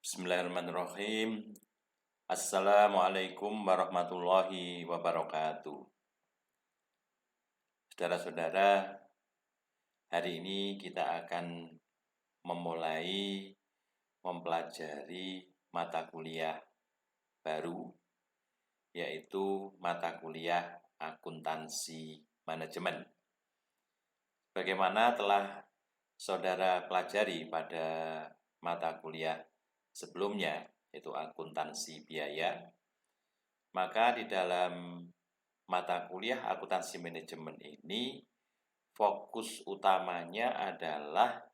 Bismillahirrahmanirrahim. Assalamualaikum warahmatullahi wabarakatuh. Saudara-saudara, hari ini kita akan memulai mempelajari mata kuliah baru, yaitu mata kuliah akuntansi manajemen. Bagaimana telah saudara pelajari pada mata kuliah sebelumnya, yaitu akuntansi biaya, maka di dalam mata kuliah akuntansi manajemen ini fokus utamanya adalah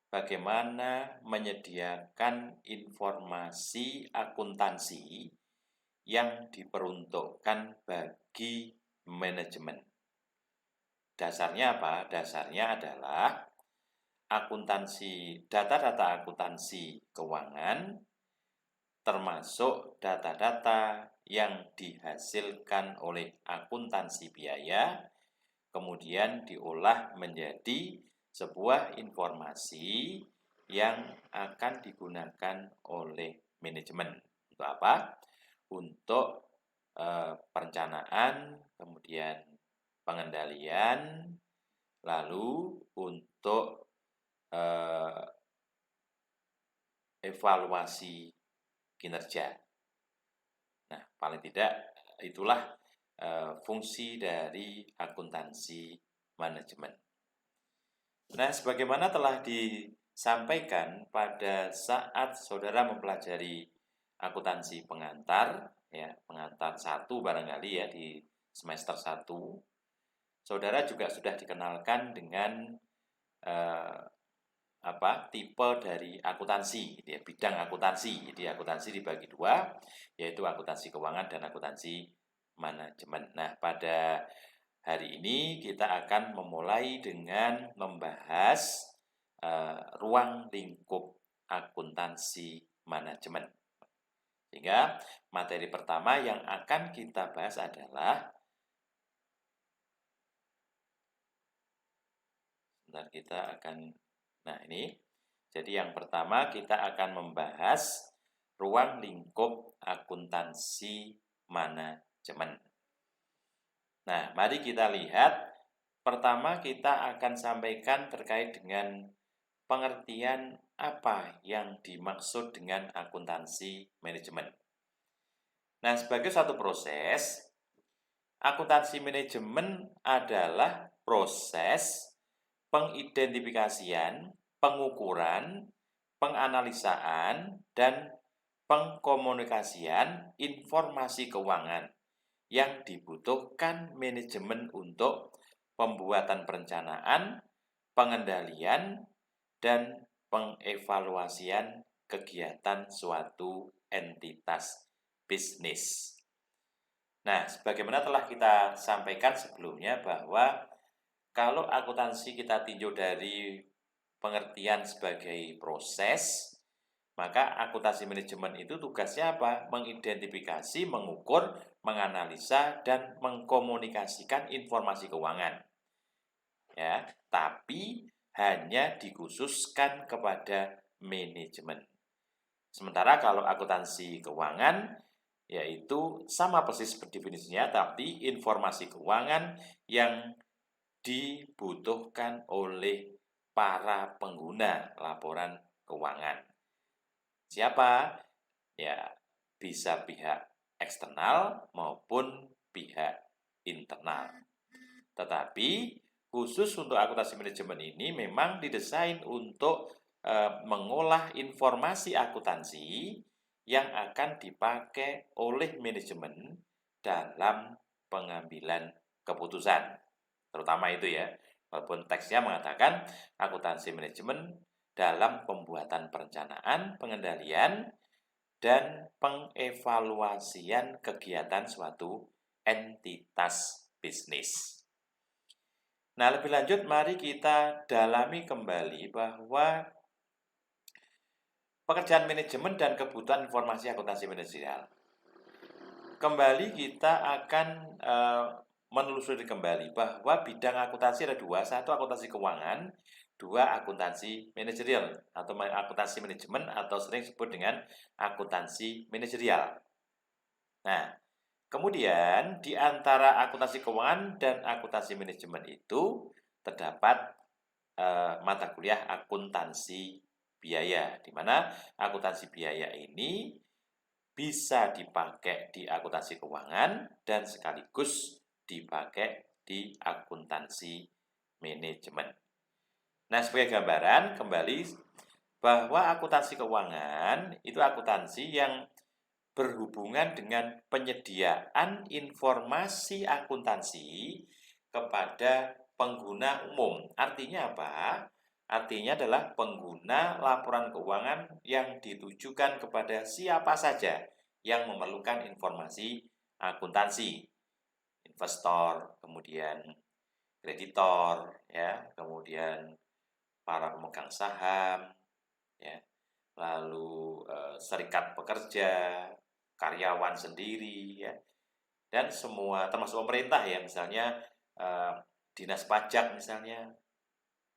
bagaimana menyediakan informasi akuntansi yang diperuntukkan bagi manajemen. Dasarnya apa? Dasarnya adalah akuntansi, data-data akuntansi keuangan, termasuk data-data yang dihasilkan oleh akuntansi biaya, kemudian diolah menjadi sebuah informasi yang akan digunakan oleh manajemen. Untuk apa? Untuk perencanaan, kemudian pengendalian, lalu untuk evaluasi kinerja. Nah, paling tidak itulah fungsi dari akuntansi manajemen. Nah, sebagaimana telah disampaikan pada saat saudara mempelajari akuntansi pengantar, ya, pengantar 1 barangkali ya di semester 1, saudara juga sudah dikenalkan dengan tipe dari akuntansi, ya, bidang akuntansi. Jadi akuntansi dibagi 2, yaitu akuntansi keuangan dan akuntansi manajemen. Nah, pada hari ini kita akan memulai dengan membahas ruang lingkup akuntansi manajemen. Sehingga materi pertama yang akan kita bahas adalah ini. Jadi yang pertama kita akan membahas ruang lingkup akuntansi manajemen. Nah, mari kita lihat. Pertama kita akan sampaikan terkait dengan pengertian apa yang dimaksud dengan akuntansi manajemen. Nah, sebagai satu proses, akuntansi manajemen adalah proses pengidentifikasian, pengukuran, penganalisaan, dan pengkomunikasian informasi keuangan yang dibutuhkan manajemen untuk pembuatan perencanaan, pengendalian, dan pengevaluasian kegiatan suatu entitas bisnis. Nah, sebagaimana telah kita sampaikan sebelumnya bahwa kalau akuntansi kita tinjau dari pengertian sebagai proses, maka akuntansi manajemen itu tugasnya apa? Mengidentifikasi, mengukur, menganalisa, dan mengkomunikasikan informasi keuangan. Ya, tapi hanya dikhususkan kepada manajemen. Sementara kalau akuntansi keuangan, yaitu sama persis definisinya, tapi informasi keuangan yang dibutuhkan oleh para pengguna laporan keuangan. Siapa? Ya, bisa pihak eksternal maupun pihak internal. Tetapi khusus untuk akuntansi manajemen ini memang didesain untuk mengolah informasi akuntansi yang akan dipakai oleh manajemen dalam pengambilan keputusan. Terutama itu ya, walaupun teksnya mengatakan akuntansi manajemen dalam pembuatan perencanaan, pengendalian, dan pengevaluasian kegiatan suatu entitas bisnis. Nah, lebih lanjut mari kita dalami kembali bahwa pekerjaan manajemen dan kebutuhan informasi akuntansi manajerial. Kembali kita akan menelusuri kembali bahwa bidang akuntansi ada 2, satu akuntansi keuangan dua akuntansi manajerial atau akuntansi manajemen atau sering disebut dengan akuntansi manajerial. Nah, kemudian di antara akuntansi keuangan dan akuntansi manajemen itu terdapat mata kuliah akuntansi biaya, di mana akuntansi biaya ini bisa dipakai di akuntansi keuangan dan sekaligus dipakai di akuntansi manajemen. Nah, sebagai gambaran kembali bahwa akuntansi keuangan itu akuntansi yang berhubungan dengan penyediaan informasi akuntansi kepada pengguna umum. Artinya apa? Artinya adalah pengguna laporan keuangan yang ditujukan kepada siapa saja yang memerlukan informasi akuntansi. Investor, kemudian kreditor, ya, kemudian para pemegang saham, ya, lalu serikat pekerja, karyawan sendiri, ya, dan semua termasuk pemerintah ya, misalnya dinas pajak misalnya,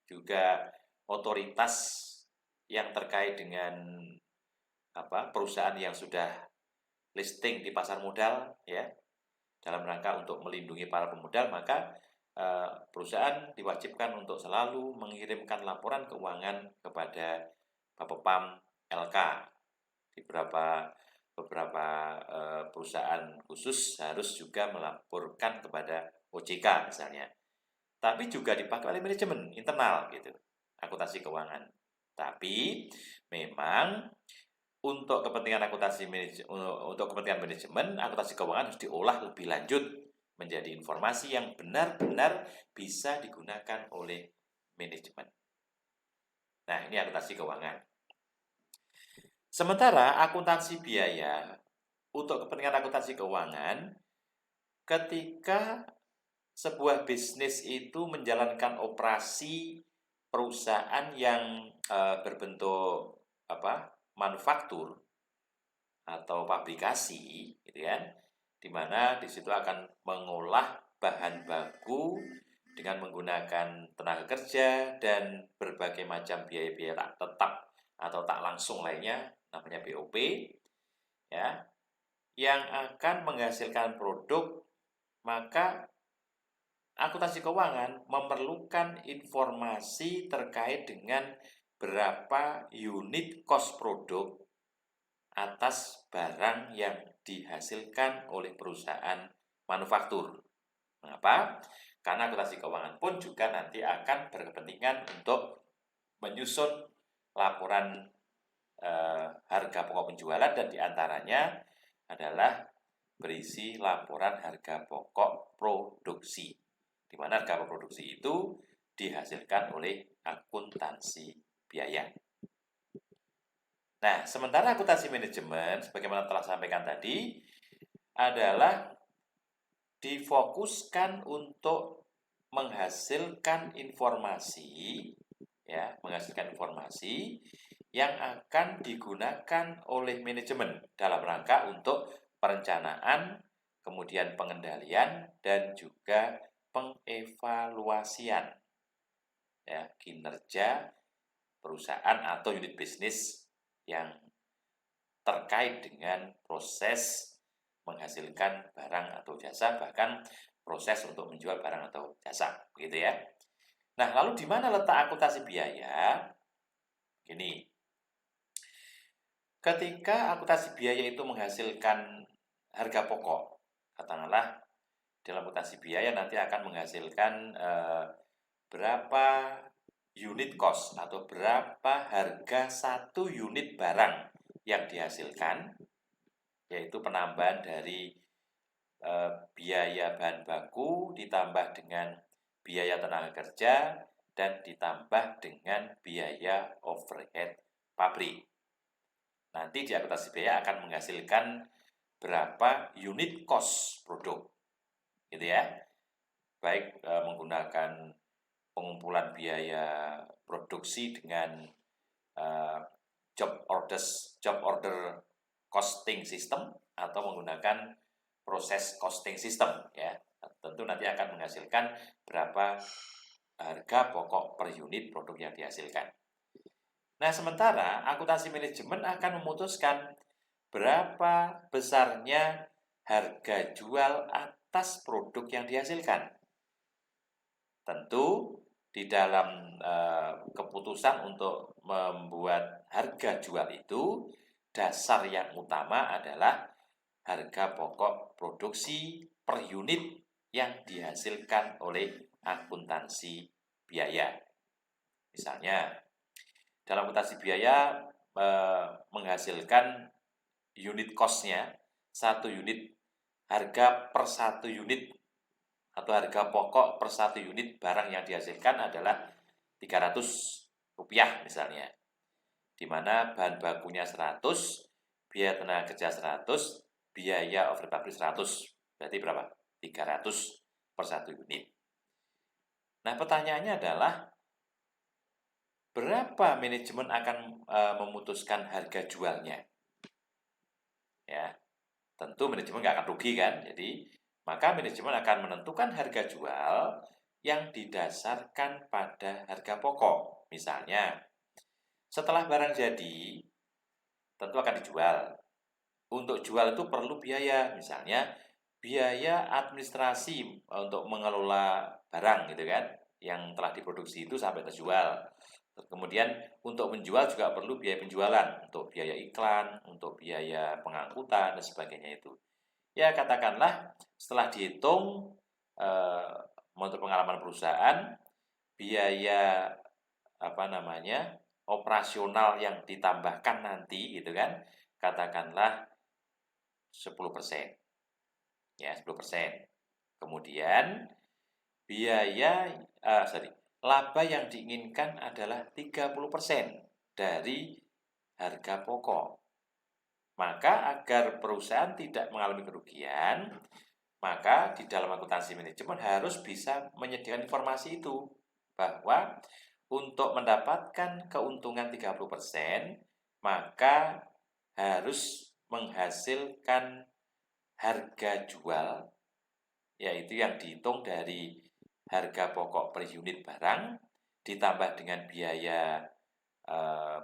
juga otoritas yang terkait dengan perusahaan yang sudah listing di pasar modal, ya, dalam rangka untuk melindungi para pemodal, maka perusahaan diwajibkan untuk selalu mengirimkan laporan keuangan kepada Bapepam LK. Di beberapa perusahaan khusus harus juga melaporkan kepada OJK misalnya. Tapi juga dipakai oleh manajemen internal gitu, akuntansi keuangan. Tapi memang untuk kepentingan manajemen, akuntansi keuangan harus diolah lebih lanjut menjadi informasi yang benar-benar bisa digunakan oleh manajemen. Nah, ini akuntansi keuangan. Sementara akuntansi biaya, untuk kepentingan akuntansi keuangan, ketika sebuah bisnis itu menjalankan operasi perusahaan yang berbentuk manufaktur atau pabrikasi, gitu kan, di mana di situ akan mengolah bahan baku dengan menggunakan tenaga kerja dan berbagai macam biaya-biaya tak tetap atau tak langsung lainnya, namanya BOP, ya, yang akan menghasilkan produk, maka akuntansi keuangan memerlukan informasi terkait dengan berapa unit cost produk atas barang yang dihasilkan oleh perusahaan manufaktur. Mengapa? Karena akuntansi keuangan pun juga nanti akan berkepentingan untuk menyusun laporan harga pokok penjualan, dan diantaranya adalah berisi laporan harga pokok produksi, di mana harga pokok produksi itu dihasilkan oleh akuntansi biaya. Nah, sementara akuntansi manajemen, sebagaimana telah sampaikan tadi, adalah difokuskan untuk menghasilkan informasi, ya, menghasilkan informasi yang akan digunakan oleh manajemen dalam rangka untuk perencanaan, kemudian pengendalian, dan juga pengevaluasian, ya, kinerja perusahaan atau unit bisnis yang terkait dengan proses menghasilkan barang atau jasa, bahkan proses untuk menjual barang atau jasa, begitu ya. Nah, lalu di mana letak akuntansi biaya? Gini, ketika akuntansi biaya itu menghasilkan harga pokok, katakanlah dalam akuntansi biaya nanti akan menghasilkan berapa unit cost atau berapa harga satu unit barang yang dihasilkan, yaitu penambahan dari biaya bahan baku ditambah dengan biaya tenaga kerja dan ditambah dengan biaya overhead pabrik. Nanti di akuntansi biaya akan menghasilkan berapa unit cost produk, gitu ya. Baik menggunakan pengumpulan biaya produksi dengan job order costing system atau menggunakan proses costing system, ya. Tentu nanti akan menghasilkan berapa harga pokok per unit produk yang dihasilkan. Nah, sementara akuntansi manajemen akan memutuskan berapa besarnya harga jual atas produk yang dihasilkan. Tentu di dalam keputusan untuk membuat harga jual itu, dasar yang utama adalah harga pokok produksi per unit yang dihasilkan oleh akuntansi biaya. Misalnya, dalam akuntansi biaya menghasilkan unit cost-nya, satu unit harga per satu unit atau harga pokok per satu unit barang yang dihasilkan adalah Rp300 misalnya, di mana bahan bakunya 100, biaya tenaga kerja 100, biaya overhead pabrik 100, berarti berapa? 300 per satu unit. Nah, pertanyaannya adalah berapa manajemen akan memutuskan harga jualnya? Ya, tentu manajemen nggak akan rugi kan? Jadi, maka manajemen akan menentukan harga jual yang didasarkan pada harga pokok. Misalnya, setelah barang jadi, tentu akan dijual. Untuk jual itu perlu biaya, misalnya biaya administrasi untuk mengelola barang gitu kan, yang telah diproduksi itu sampai terjual. Kemudian untuk menjual juga perlu biaya penjualan, untuk biaya iklan, untuk biaya pengangkutan dan sebagainya itu. Ya, katakanlah setelah dihitung menurut pengalaman perusahaan, biaya operasional yang ditambahkan nanti gitu kan, katakanlah 10%. Ya, 10%. Kemudian laba yang diinginkan adalah 30% dari harga pokok. Maka agar perusahaan tidak mengalami kerugian, maka di dalam akuntansi manajemen harus bisa menyediakan informasi itu, bahwa untuk mendapatkan keuntungan 30%, maka harus menghasilkan harga jual, yaitu yang dihitung dari harga pokok per unit barang, ditambah dengan biaya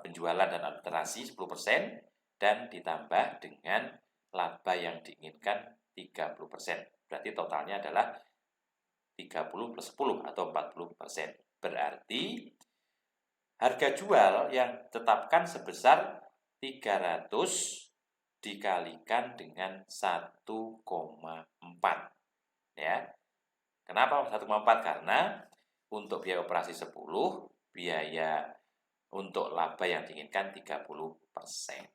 penjualan dan administrasi 10%, dan ditambah dengan laba yang diinginkan 30%. Berarti totalnya adalah 30 plus 10 atau 40%. Berarti harga jual yang ditetapkan sebesar 300 dikalikan dengan 1,4. Ya. Kenapa 1,4? Karena untuk biaya operasi 10, biaya untuk laba yang diinginkan 30%.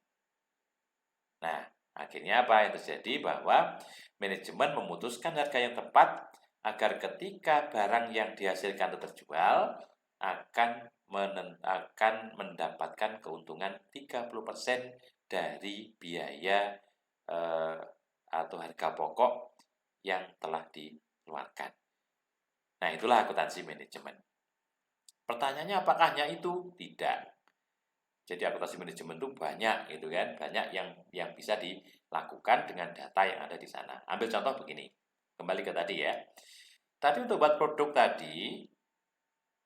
Nah, akhirnya apa yang terjadi? Bahwa manajemen memutuskan harga yang tepat agar ketika barang yang dihasilkan itu terjual, akan mendapatkan keuntungan 30% dari biaya atau harga pokok yang telah dikeluarkan. Nah, itulah akuntansi manajemen. Pertanyaannya apakah hanya itu? Tidak. Jadi akuntansi manajemen itu banyak, gitu kan? Banyak yang bisa dilakukan dengan data yang ada di sana. Ambil contoh begini. Kembali ke tadi ya. Tadi untuk buat produk tadi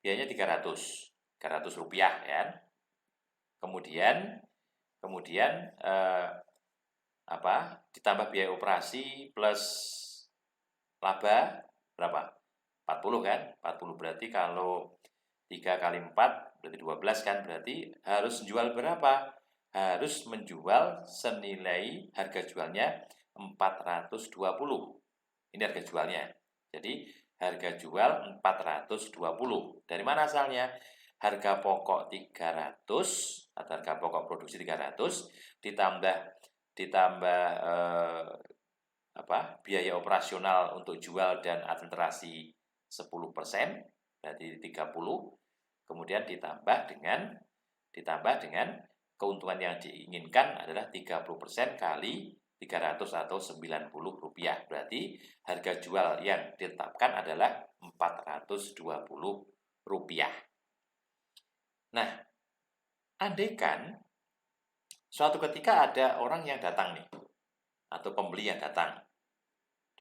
biayanya 300 rupiah ya. Kemudian ditambah biaya operasi plus laba berapa? 40 kan? 40 berarti kalau 3 kali 4 berarti 12 kan? Berarti harus menjual berapa? Harus menjual senilai harga jualnya 420. Ini harga jualnya. Jadi harga jual 420. Dari mana asalnya? Harga pokok 300 atau harga pokok produksi 300 ditambah biaya operasional untuk jual dan administrasi 10%, berarti 30. Kemudian ditambah dengan keuntungan yang diinginkan adalah 30% kali 300 atau 90 rupiah. Berarti harga jual yang ditetapkan adalah 420 rupiah. Nah, andaikan suatu ketika ada orang yang datang nih, atau pembeli yang datang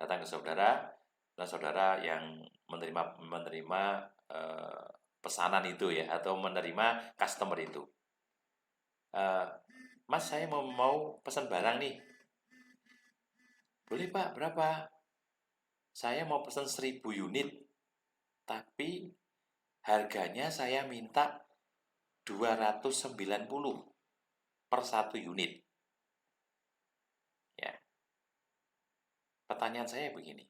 ke saudara, dan saudara yang menerima pesanan itu ya, atau menerima customer itu. Mas, saya mau pesan barang nih. Boleh Pak, berapa? Saya mau pesan 1000 unit, tapi harganya saya minta 290 per 1 unit. Ya. Pertanyaan saya begini.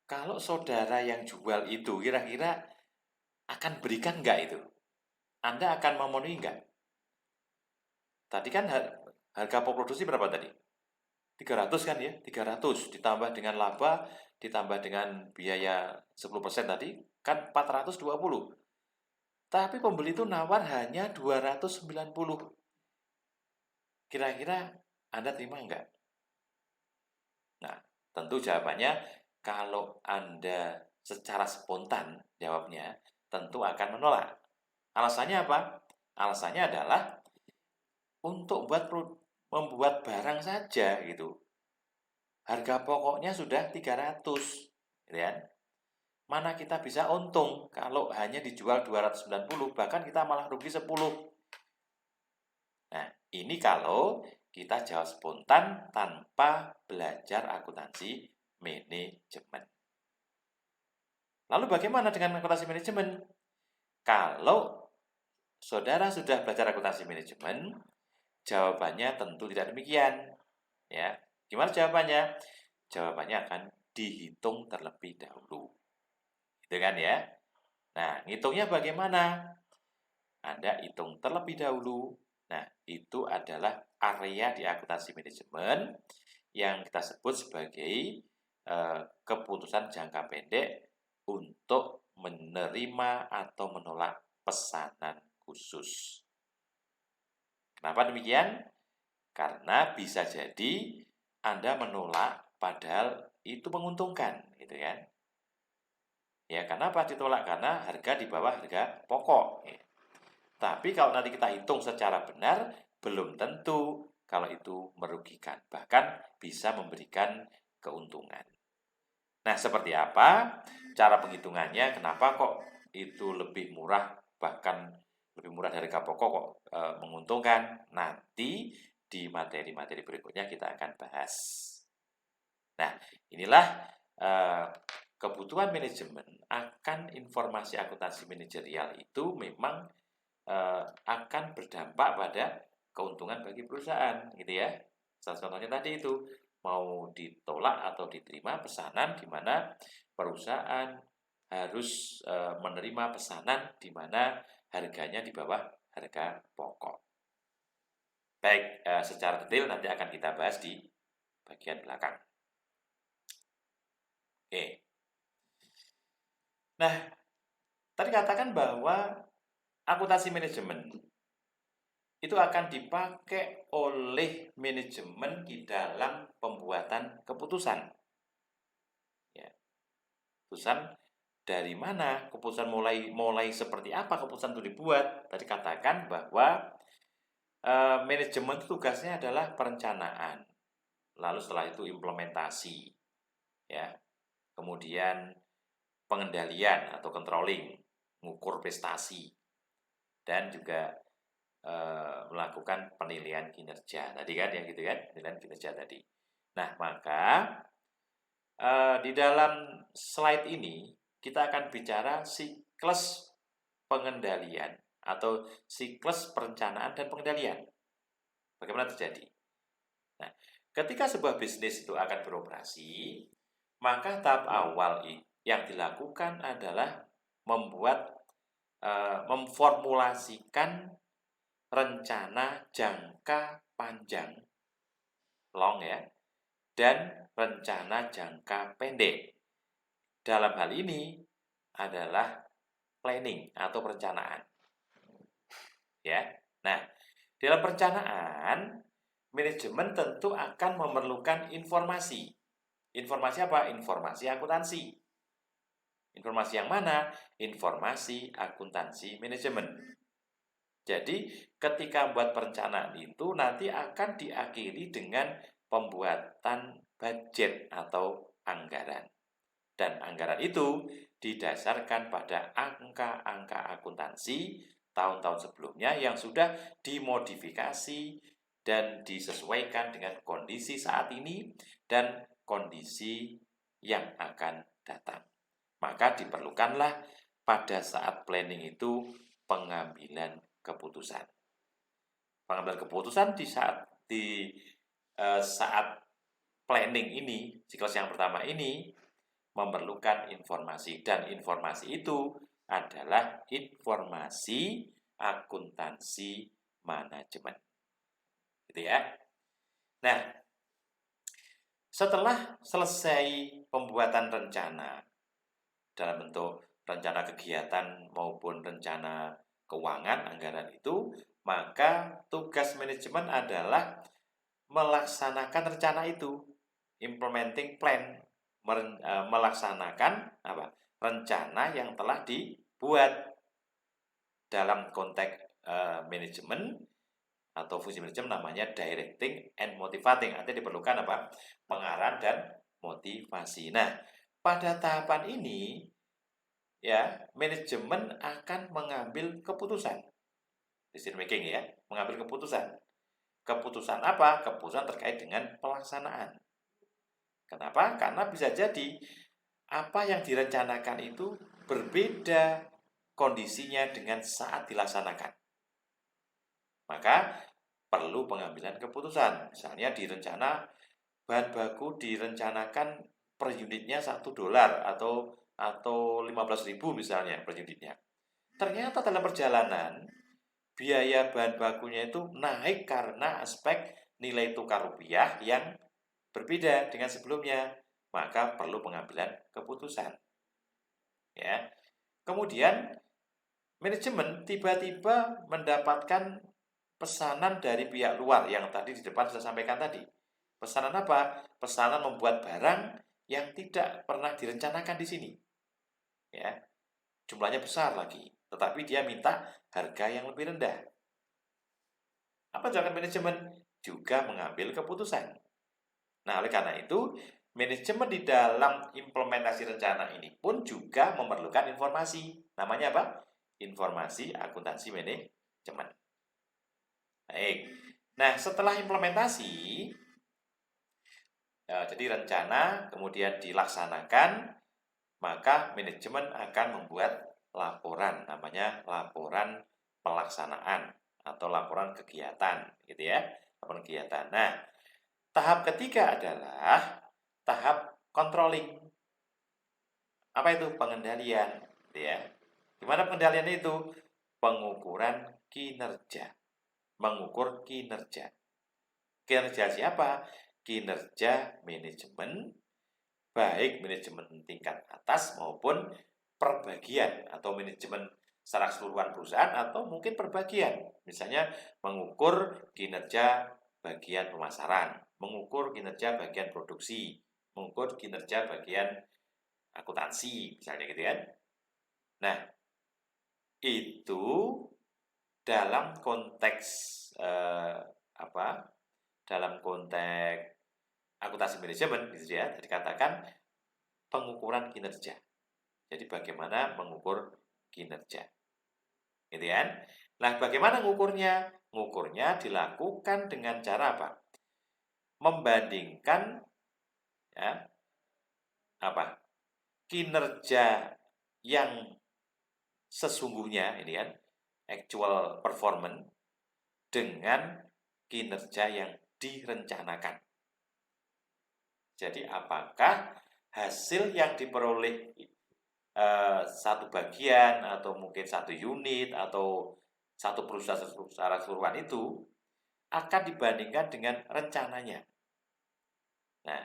Kalau saudara yang jual itu kira-kira akan berikan nggak itu? Anda akan memenuhi nggak? Tadi kan harga produksi berapa tadi? 300 kan ya? 300 ditambah dengan laba, ditambah dengan biaya 10% tadi, kan 420. Tapi pembeli itu nawar hanya 290. Kira-kira Anda terima enggak? Nah, tentu jawabannya kalau Anda secara spontan jawabnya, tentu akan menolak. Alasannya apa? Alasannya adalah untuk membuat barang saja gitu. Harga pokoknya sudah 300, gitu kan? Mana kita bisa untung kalau hanya dijual 290, bahkan kita malah rugi 10. Nah, ini kalau kita jawab spontan tanpa belajar akuntansi manajemen. Lalu bagaimana dengan akuntansi manajemen? Kalau saudara sudah belajar akuntansi manajemen, jawabannya tentu tidak demikian. Ya, gimana jawabannya? Jawabannya akan dihitung terlebih dahulu. Gitu kan ya? Nah, ngitungnya bagaimana? Anda hitung terlebih dahulu. Nah, itu adalah area di akuntansi manajemen yang kita sebut sebagai keputusan jangka pendek untuk menerima atau menolak pesanan khusus. Kenapa demikian? Karena bisa jadi Anda menolak padahal itu menguntungkan, gitu kan? Ya, kenapa ditolak? Karena harga di bawah harga pokok. Ya. Tapi kalau nanti kita hitung secara benar, belum tentu kalau itu merugikan. Bahkan bisa memberikan keuntungan. Nah, seperti apa cara penghitungannya? Kenapa kok itu lebih murah, bahkan lebih murah dari harga pokok kok menguntungkan? Nanti di materi-materi berikutnya kita akan bahas. Nah, inilah kebutuhan manajemen akan informasi akuntansi manajerial itu memang akan berdampak pada keuntungan bagi perusahaan, gitu ya. Salah contohnya tadi itu, mau ditolak atau diterima pesanan di mana perusahaan harus menerima pesanan di mana harganya di bawah harga pokok. Baik, secara detail nanti akan kita bahas di bagian belakang. Oke. Nah, tadi katakan bahwa akuntansi manajemen itu akan dipakai oleh manajemen di dalam pembuatan keputusan. Ya. Keputusan dari mana? Keputusan mulai seperti apa keputusan itu dibuat? Tadi katakan bahwa manajemen tugasnya adalah perencanaan. Lalu setelah itu implementasi. Ya. Kemudian pengendalian atau controlling, mengukur prestasi. Dan juga melakukan penilaian kinerja tadi kan, yang gitu kan, penilaian kinerja tadi. Nah, maka di dalam slide ini kita akan bicara siklus pengendalian atau siklus perencanaan dan pengendalian. Bagaimana terjadi? Nah, ketika sebuah bisnis itu akan beroperasi, maka tahap awal yang dilakukan adalah memformulasikan rencana jangka panjang, long ya, dan rencana jangka pendek. Dalam hal ini adalah planning atau perencanaan. Ya. Nah, dalam perencanaan, manajemen tentu akan memerlukan informasi. Informasi apa? Informasi akuntansi. Informasi yang mana? Informasi akuntansi manajemen. Jadi, ketika membuat perencanaan itu nanti akan diakhiri dengan pembuatan budget atau anggaran. Dan anggaran itu didasarkan pada angka-angka akuntansi tahun-tahun sebelumnya yang sudah dimodifikasi dan disesuaikan dengan kondisi saat ini dan kondisi yang akan datang. Maka diperlukanlah pada saat planning itu pengambilan keputusan. Pengambilan keputusan di saat planning ini, siklus yang pertama ini memerlukan informasi, dan informasi itu adalah informasi akuntansi manajemen. Gitu ya. Nah, setelah selesai pembuatan rencana dalam bentuk rencana kegiatan maupun rencana keuangan anggaran itu, maka tugas manajemen adalah melaksanakan rencana itu, implementing plan, melaksanakan rencana yang telah dibuat. Dalam konteks manajemen atau fungsi manajemen namanya directing and motivating. Artinya diperlukan pengarahan dan motivasi. Nah, pada tahapan ini ya, manajemen akan mengambil keputusan. Decision making ya, mengambil keputusan. Keputusan apa? Keputusan terkait dengan pelaksanaan. Kenapa? Karena bisa jadi apa yang direncanakan itu berbeda kondisinya dengan saat dilaksanakan. Maka perlu pengambilan keputusan. Misalnya di rencana bahan baku direncanakan per unitnya $1 atau 15.000 misalnya per unitnya. Ternyata dalam perjalanan biaya bahan bakunya itu naik karena aspek nilai tukar rupiah yang berbeda dengan sebelumnya. Maka perlu pengambilan keputusan. Ya. Kemudian manajemen tiba-tiba mendapatkan pesanan dari pihak luar yang tadi di depan sudah sampaikan tadi. Pesanan apa? Pesanan membuat barang yang tidak pernah direncanakan di sini. Ya. Jumlahnya besar lagi, tetapi dia minta harga yang lebih rendah. Apa jawaban manajemen? Juga mengambil keputusan. Nah, oleh karena itu, manajemen di dalam implementasi rencana ini pun juga memerlukan informasi. Namanya apa? Informasi akuntansi manajemen. Baik. Nah, setelah implementasi, jadi rencana kemudian dilaksanakan, maka manajemen akan membuat laporan, namanya laporan pelaksanaan atau laporan kegiatan, gitu ya, laporan kegiatan. Nah, tahap ketiga adalah tahap controlling. Apa itu? Pengendalian, gitu ya. Gimana pengendalian itu? Pengukuran kinerja. Mengukur kinerja. Kinerja siapa? Kinerja manajemen, baik manajemen tingkat atas maupun perbagian atau manajemen secara keseluruhan perusahaan atau mungkin perbagian. Misalnya mengukur kinerja bagian pemasaran, mengukur kinerja bagian produksi, mengukur kinerja bagian akuntansi, misalnya gitu kan. Nah, itu dalam konteks dalam konteks akuntansi manajemen gitu ya, dikatakan pengukuran kinerja. Jadi bagaimana mengukur kinerja. Gitu kan? Nah, bagaimana mengukurnya? Mengukurnya dilakukan dengan cara apa? Membandingkan ya, kinerja yang sesungguhnya ini kan actual performance dengan kinerja yang direncanakan. Jadi apakah hasil yang diperoleh satu bagian atau mungkin satu unit atau satu perusahaan secara keseluruhan itu akan dibandingkan dengan rencananya. Nah,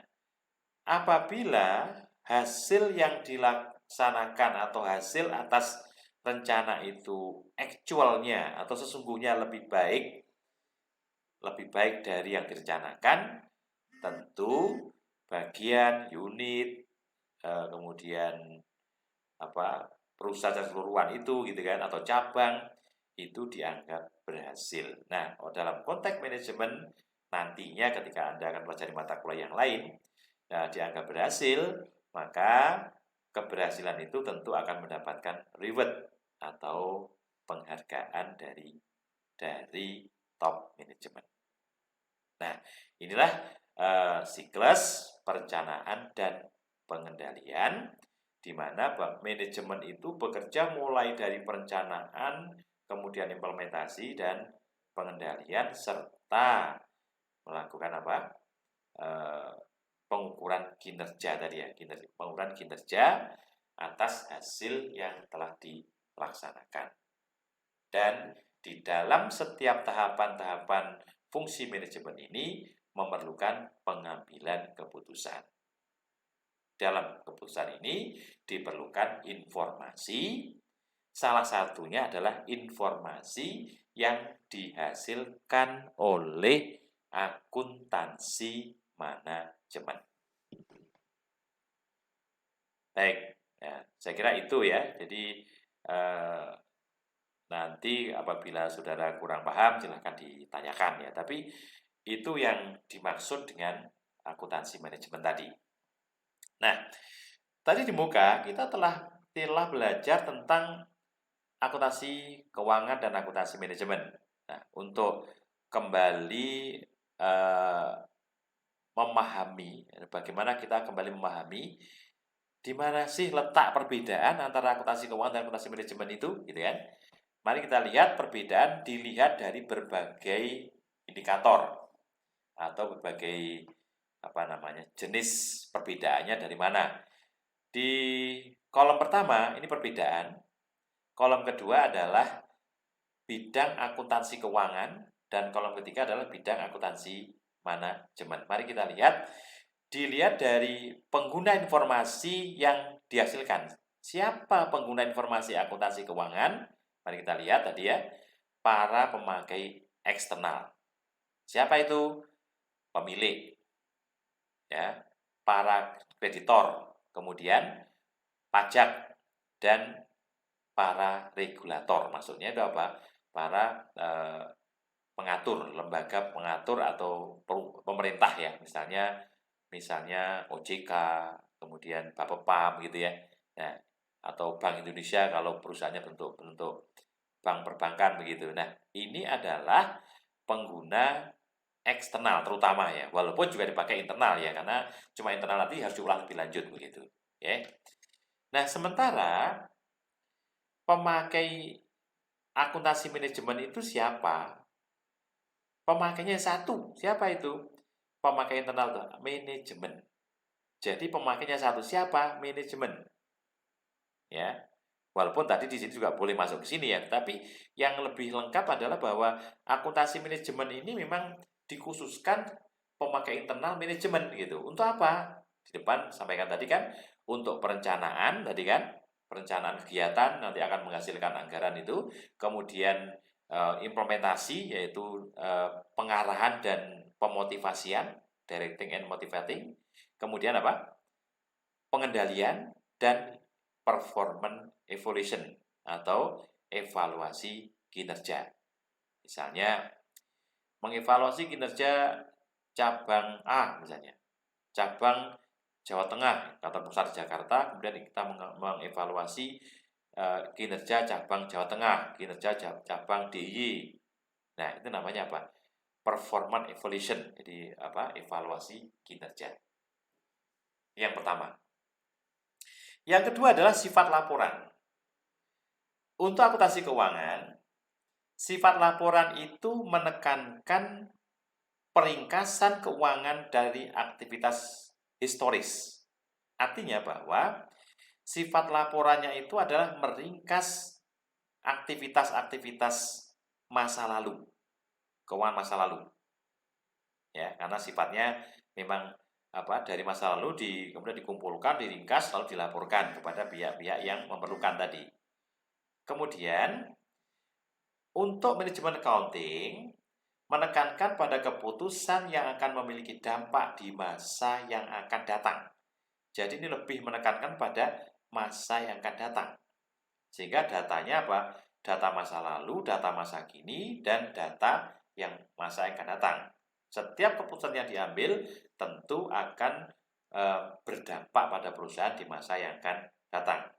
apabila hasil yang dilaksanakan atau hasil atas rencana itu actualnya atau sesungguhnya lebih baik dari yang direncanakan, tentu bagian, unit, kemudian perusahaan keseluruhan itu gitu kan atau cabang itu dianggap berhasil. Nah, dalam konteks manajemen nantinya ketika Anda akan pelajari mata kuliah yang lain dianggap berhasil, maka keberhasilan itu tentu akan mendapatkan reward atau penghargaan dari top manajemen. Nah, inilah siklus perencanaan dan pengendalian di mana manajemen itu bekerja mulai dari perencanaan, kemudian implementasi dan pengendalian serta melakukan apa? Pengukuran kinerja tadi ya, pengukuran kinerja atas hasil yang telah dilaksanakan. Dan di dalam setiap tahapan-tahapan fungsi manajemen ini memerlukan pengambilan keputusan. Dalam keputusan ini diperlukan informasi, salah satunya adalah informasi yang dihasilkan oleh akuntansi manajemen. Baik, ya, saya kira itu ya. Jadi nanti apabila saudara kurang paham silahkan ditanyakan ya. Tapi itu yang dimaksud dengan akuntansi manajemen tadi. Nah, tadi di muka kita telah belajar tentang akuntansi keuangan dan akuntansi manajemen. Nah, untuk kembali memahami, bagaimana kita kembali memahami di mana sih letak perbedaan antara akuntansi keuangan dan akuntansi manajemen itu, gitu kan? Mari kita lihat perbedaan dilihat dari berbagai indikator atau berbagai jenis perbedaannya dari mana. Di kolom pertama ini perbedaan, kolom kedua adalah bidang akuntansi keuangan dan kolom ketiga adalah bidang akuntansi manajemen. Mari kita lihat, dilihat dari pengguna informasi yang dihasilkan. Siapa pengguna informasi akuntansi keuangan? Mari kita lihat tadi ya, para pemakai eksternal. Siapa itu? Pemilik, ya, para kreditor, kemudian pajak, dan para regulator. Maksudnya itu apa? Para pengatur, lembaga pengatur atau pemerintah ya, misalnya OJK, kemudian Bapepam gitu ya. Nah, atau Bank Indonesia kalau perusahaannya bentuk bank perbankan begitu. Nah, ini adalah pengguna eksternal terutama ya, walaupun juga dipakai internal ya, karena cuma internal nanti harus diulang lebih lanjut begitu. Ya. Nah, sementara pemakai akuntansi manajemen itu siapa? Pemakainya satu. Siapa itu? Pemakai internal itu manajemen. Jadi pemakainya satu. Siapa? Manajemen. Ya. Walaupun tadi di sini juga boleh masuk ke sini ya, tapi yang lebih lengkap adalah bahwa akuntansi manajemen ini memang dikhususkan pemakai internal manajemen gitu. Untuk apa? Di depan sampaikan tadi kan untuk perencanaan tadi kan, perencanaan kegiatan nanti akan menghasilkan anggaran itu, kemudian implementasi yaitu pengarahan dan pemotivasian, directing and motivating. Kemudian apa? Pengendalian dan performance evaluation atau evaluasi kinerja. Misalnya mengevaluasi kinerja cabang A misalnya, cabang Jawa Tengah, kantor pusat di Jakarta, kemudian kita mengevaluasi kinerja cabang Jawa Tengah, kinerja cabang DIY. Nah, itu namanya apa? Performance evaluation. Jadi evaluasi kinerja. Yang pertama. Yang kedua adalah sifat laporan. Untuk akuntansi keuangan, sifat laporan itu menekankan peringkasan keuangan dari aktivitas historis. Artinya bahwa sifat laporannya itu adalah meringkas aktivitas-aktivitas masa lalu, keuangan masa lalu. Ya, karena sifatnya memang dari masa lalu kemudian dikumpulkan, diringkas, lalu dilaporkan kepada pihak-pihak yang memerlukan tadi. Kemudian, untuk manajemen accounting, menekankan pada keputusan yang akan memiliki dampak di masa yang akan datang. Jadi ini lebih menekankan pada masa yang akan datang. Sehingga datanya apa? Data masa lalu, data masa kini, dan data yang masa yang akan datang. Setiap keputusan yang diambil tentu akan berdampak pada perusahaan di masa yang akan datang.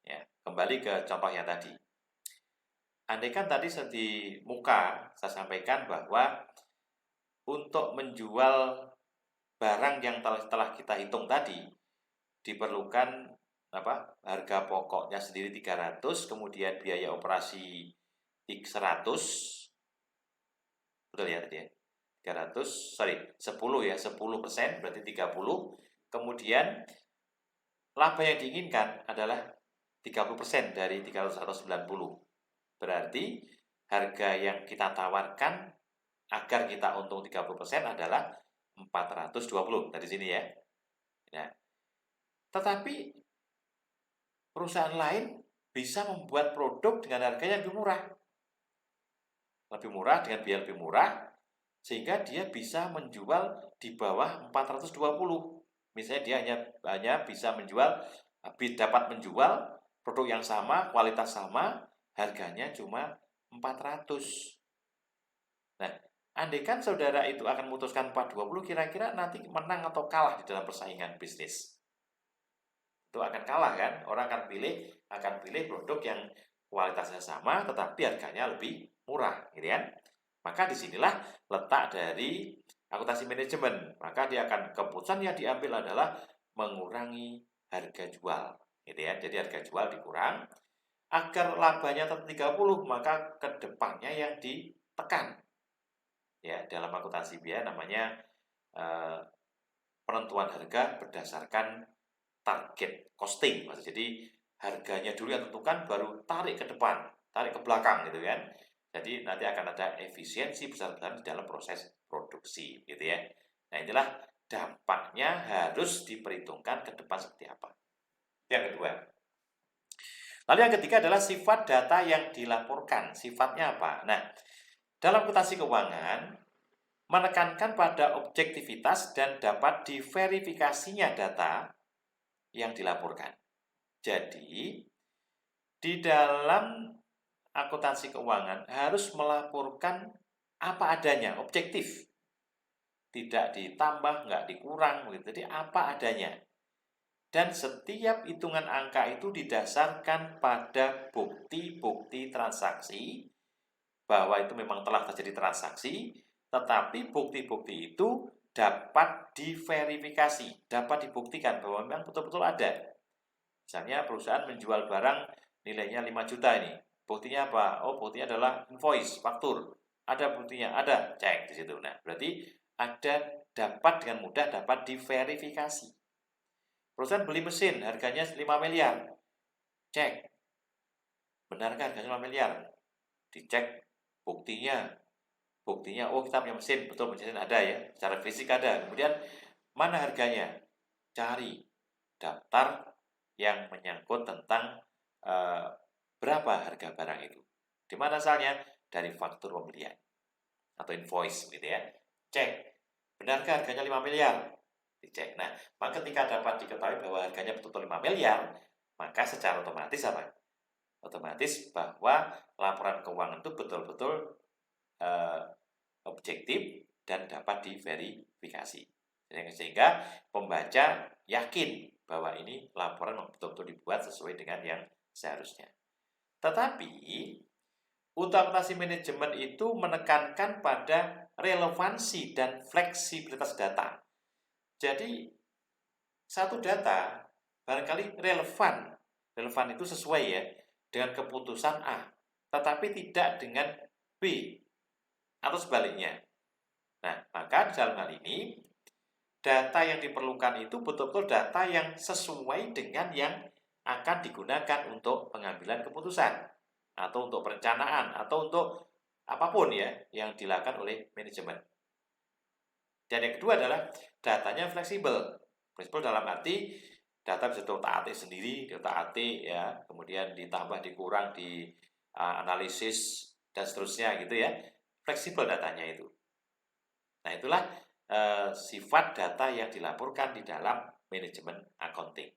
Ya, kembali ke contoh yang tadi. Andaikan tadi di muka saya sampaikan bahwa untuk menjual barang yang telah kita hitung tadi diperlukan harga pokoknya sendiri 300, kemudian biaya operasi 100, betul ya tadi ya, 10 ya, 10% berarti 30, kemudian laba yang diinginkan adalah 30% dari 300 atau 90. Berarti harga yang kita tawarkan agar kita untung 30% adalah 420 dari sini ya. Nah, tetapi perusahaan lain bisa membuat produk dengan harga yang lebih murah. Lebih murah dengan biaya lebih murah, sehingga dia bisa menjual di bawah 420. Misalnya dia hanya bisa dapat menjual produk yang sama, kualitas sama, harganya cuma 400. Nah, andaikan saudara itu akan memutuskan 420, kira-kira nanti menang atau kalah di dalam persaingan bisnis? Itu akan kalah kan? Orang akan pilih produk yang kualitasnya sama tetapi harganya lebih murah, gitu kan? Maka disinilah letak dari akuntansi manajemen. Maka keputusan yang diambil adalah mengurangi harga jual, gitu ya. Jadi harga jual dikurang agar labanya tetap 30, maka kedepannya yang ditekan. Ya, dalam akuntansi biaya namanya penentuan harga berdasarkan target costing. Jadi harganya dulu yang tentukan, baru tarik ke depan, tarik ke belakang gitu kan. Jadi nanti akan ada efisiensi besar-besaran di dalam proses produksi gitu ya. Nah, inilah dampaknya harus diperhitungkan ke depan seperti apa. Yang kedua. Lalu yang ketiga adalah sifat data yang dilaporkan. Sifatnya apa? Nah, dalam akuntansi keuangan menekankan pada objektivitas dan dapat diverifikasinya data yang dilaporkan. Jadi, di dalam akuntansi keuangan harus melaporkan apa adanya, objektif. Tidak ditambah, nggak dikurang, jadi apa adanya. Dan setiap hitungan angka itu didasarkan pada bukti-bukti transaksi, bahwa itu memang telah terjadi transaksi, tetapi bukti-bukti itu dapat diverifikasi, dapat dibuktikan bahwa memang betul-betul ada. Misalnya perusahaan menjual barang nilainya 5 juta ini. Buktinya apa? Oh, buktinya adalah invoice, faktur. Ada buktinya, ada, cek di situ. Nah, berarti dapat dengan mudah dapat diverifikasi. Perusahaan beli mesin, harganya 5 miliar. Cek. Benarkah harganya 5 miliar? Dicek buktinya. Buktinya, oh kita punya mesin, betul mesin ada ya. Secara fisik ada. Kemudian, mana harganya? Cari daftar yang menyangkut tentang berapa harga barang itu. Di mana asalnya? Dari faktur pembelian atau invoice gitu ya. Cek, benarkah harganya 5 miliar? Dicek. Nah, maka ketika dapat diketahui bahwa harganya betul-betul 5 miliar, maka secara otomatis apa? Otomatis bahwa laporan keuangan itu betul-betul objektif dan dapat diverifikasi. Sehingga pembaca yakin bahwa ini laporan betul-betul dibuat sesuai dengan yang seharusnya. Tetapi untuk akuntansi manajemen itu menekankan pada relevansi dan fleksibilitas data. Jadi satu data barangkali relevan. Relevan itu sesuai ya dengan keputusan A, tetapi tidak dengan B atau sebaliknya. Nah, maka dalam hal ini data yang diperlukan itu betul-betul data yang sesuai dengan yang akan digunakan untuk pengambilan keputusan atau untuk perencanaan atau untuk apapun ya yang dilakukan oleh manajemen. Dan yang kedua adalah datanya fleksibel. Fleksibel dalam arti data bisa diotak-atik sendiri, diotak-atik ya, kemudian ditambah, dikurang, di analisis dan seterusnya gitu ya. Fleksibel datanya itu. Nah, itulah sifat data yang dilaporkan di dalam manajemen accounting.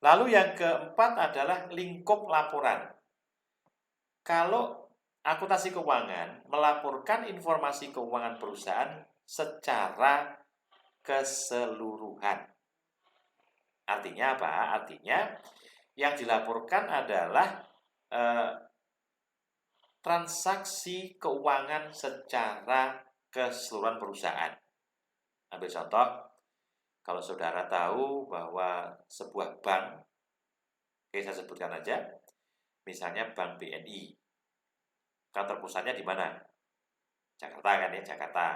Lalu yang keempat adalah lingkup laporan. Kalau akuntansi keuangan melaporkan informasi keuangan perusahaan secara keseluruhan. Artinya apa? Artinya yang dilaporkan adalah transaksi keuangan secara keseluruhan perusahaan. Ambil contoh, kalau saudara tahu bahwa sebuah bank, oke saya sebutkan aja, misalnya Bank BNI, kantor pusatnya di mana? Jakarta kan ya, Jakarta.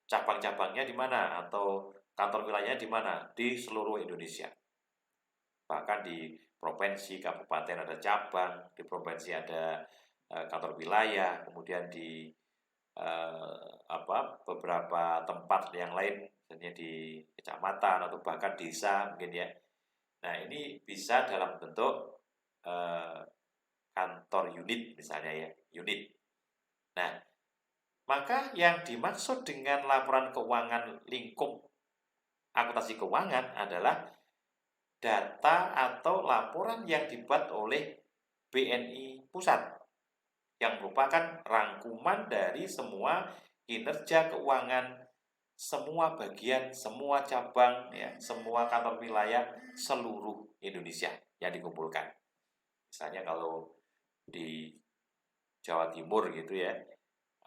Cabang-cabangnya di mana? Atau kantor wilayahnya di mana? Di seluruh Indonesia. Bahkan di provinsi, kabupaten ada cabang, di provinsi ada kantor wilayah, kemudian di beberapa tempat yang lain, misalnya di kecamatan atau bahkan desa mungkin ya. Nah ini bisa dalam bentuk kantor unit misalnya ya, unit. Nah maka yang dimaksud dengan laporan keuangan lingkup akuntansi keuangan adalah data atau laporan yang dibuat oleh BNI Pusat yang merupakan rangkuman dari semua kinerja keuangan, semua bagian, semua cabang, ya, semua kantor wilayah seluruh Indonesia yang dikumpulkan. Misalnya kalau di Jawa Timur gitu ya,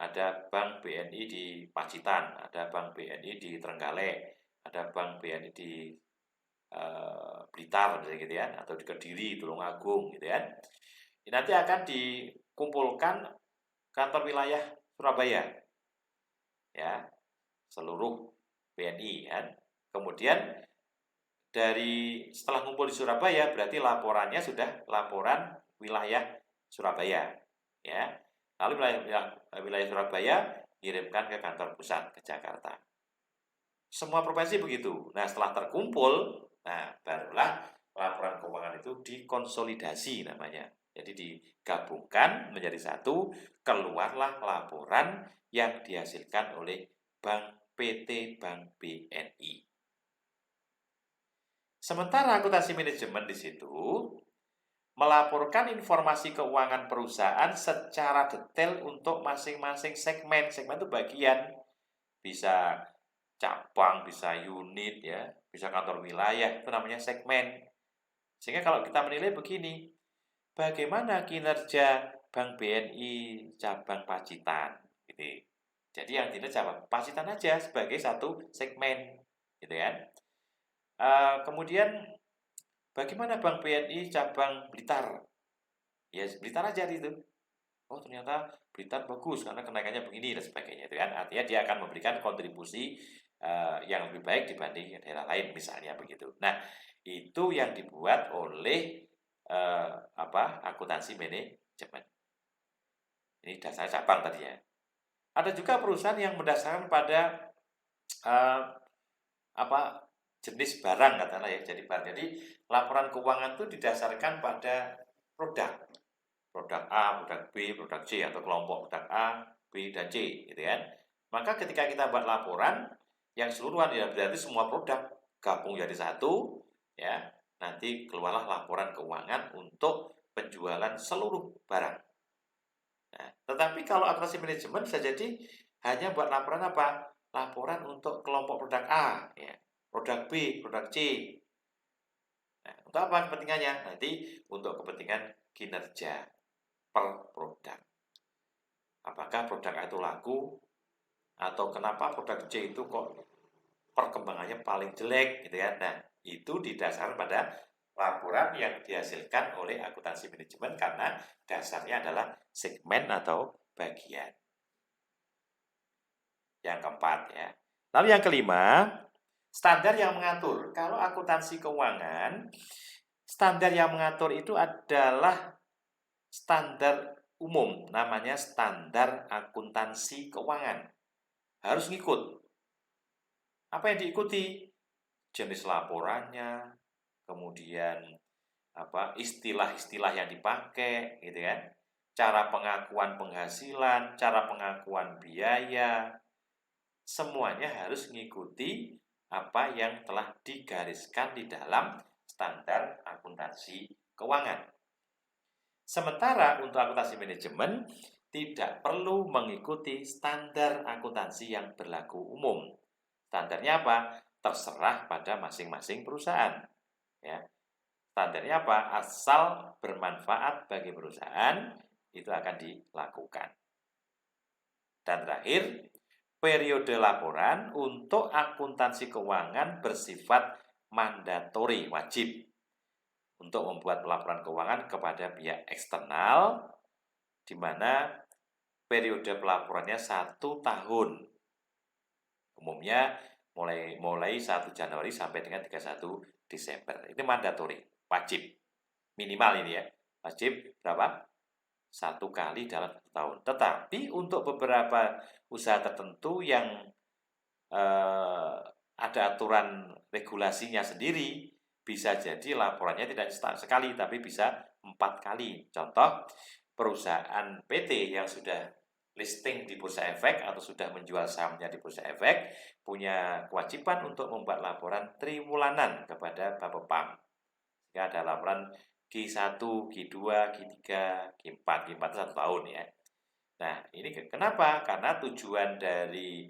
ada Bank BNI di Pacitan, ada Bank BNI di Trenggalek, ada Bank BNI di Blitar misalnya gitu ya, atau di Kediri, Tulungagung gitu ya. Nanti akan dikumpulkan kantor wilayah Surabaya, ya, seluruh BNI kan. Kemudian dari setelah ngumpul di Surabaya berarti laporannya sudah laporan wilayah Surabaya, ya. Lalu wilayah Surabaya kirimkan ke kantor pusat ke Jakarta. Semua provinsi begitu. Nah, setelah terkumpul, nah barulah laporan keuangan itu dikonsolidasi namanya. Jadi digabungkan menjadi satu, keluarlah laporan yang dihasilkan oleh PT Bank BNI. Sementara akuntansi manajemen di situ melaporkan informasi keuangan perusahaan secara detail untuk masing-masing segmen. Segmen itu bagian, bisa cabang, bisa unit ya, bisa kantor wilayah, itu namanya segmen. Sehingga kalau kita menilai begini, bagaimana kinerja Bank BNI cabang Pacitan gitu. Jadi yang dinilai cabang Pacitan aja sebagai satu segmen gitu kan. Kemudian bagaimana Bank BNI cabang Blitar? Ya Blitar aja itu. Oh ternyata Blitar bagus karena kenaikannya begini dan sebagainya itu kan. Artinya dia akan memberikan kontribusi yang lebih baik dibanding daerah lain misalnya begitu. Nah itu yang dibuat oleh akuntansi manajemen. Ini dasarnya cabang tadi ya. Ada juga perusahaan yang berdasarkan pada jenis barang katakanlah ya. Jadi laporan keuangan itu didasarkan pada produk. Produk A, produk B, produk C atau kelompok produk A, B dan C gitu kan. Maka ketika kita buat laporan yang seluruhan ya berarti semua produk gabung jadi satu ya. Nanti keluarlah laporan keuangan untuk penjualan seluruh barang. Nah, tetapi kalau akuntansi manajemen bisa jadi hanya buat laporan apa? Laporan untuk kelompok produk A, ya, produk B, produk C. Nah, untuk apa kepentingannya? Nanti untuk kepentingan kinerja per produk. Apakah produk A itu laku? Atau kenapa produk C itu kok perkembangannya paling jelek gitu ya? Nah, itu didasarkan pada laporan yang dihasilkan oleh akuntansi manajemen karena dasarnya adalah segmen atau bagian. Yang keempat ya. Lalu yang kelima, standar yang mengatur. Kalau akuntansi keuangan, standar yang mengatur itu adalah standar umum, namanya standar akuntansi keuangan. Harus ngikut. Apa yang diikuti? Jenis laporannya, kemudian istilah-istilah yang dipakai gitu kan, cara pengakuan penghasilan, cara pengakuan biaya, semuanya harus mengikuti apa yang telah digariskan di dalam standar akuntansi keuangan. Sementara untuk akuntansi manajemen tidak perlu mengikuti standar akuntansi yang berlaku umum. Standarnya apa? Terserah pada masing-masing perusahaan. Ya. Standarnya apa? Asal bermanfaat bagi perusahaan, itu akan dilakukan. Dan terakhir, periode laporan untuk akuntansi keuangan bersifat mandatori, wajib untuk membuat laporan keuangan kepada pihak eksternal, di mana periode pelaporannya 1 tahun. Umumnya mulai 1 Januari sampai dengan 31 Desember. Ini mandatori, wajib. Minimal ini ya. Wajib berapa? 1 kali dalam 1 tahun. Tetapi untuk beberapa usaha tertentu yang ada aturan regulasinya sendiri, bisa jadi laporannya tidak sekali, tapi bisa 4 kali. Contoh, perusahaan PT yang sudah listing di Bursa Efek atau sudah menjual sahamnya di Bursa Efek, punya kewajiban untuk membuat laporan triwulanan kepada Bapepam. Ya, ada laporan Q1, Q2, Q3, Q4. Q4 itu 1 tahun ya. Nah, ini kenapa? Karena tujuan dari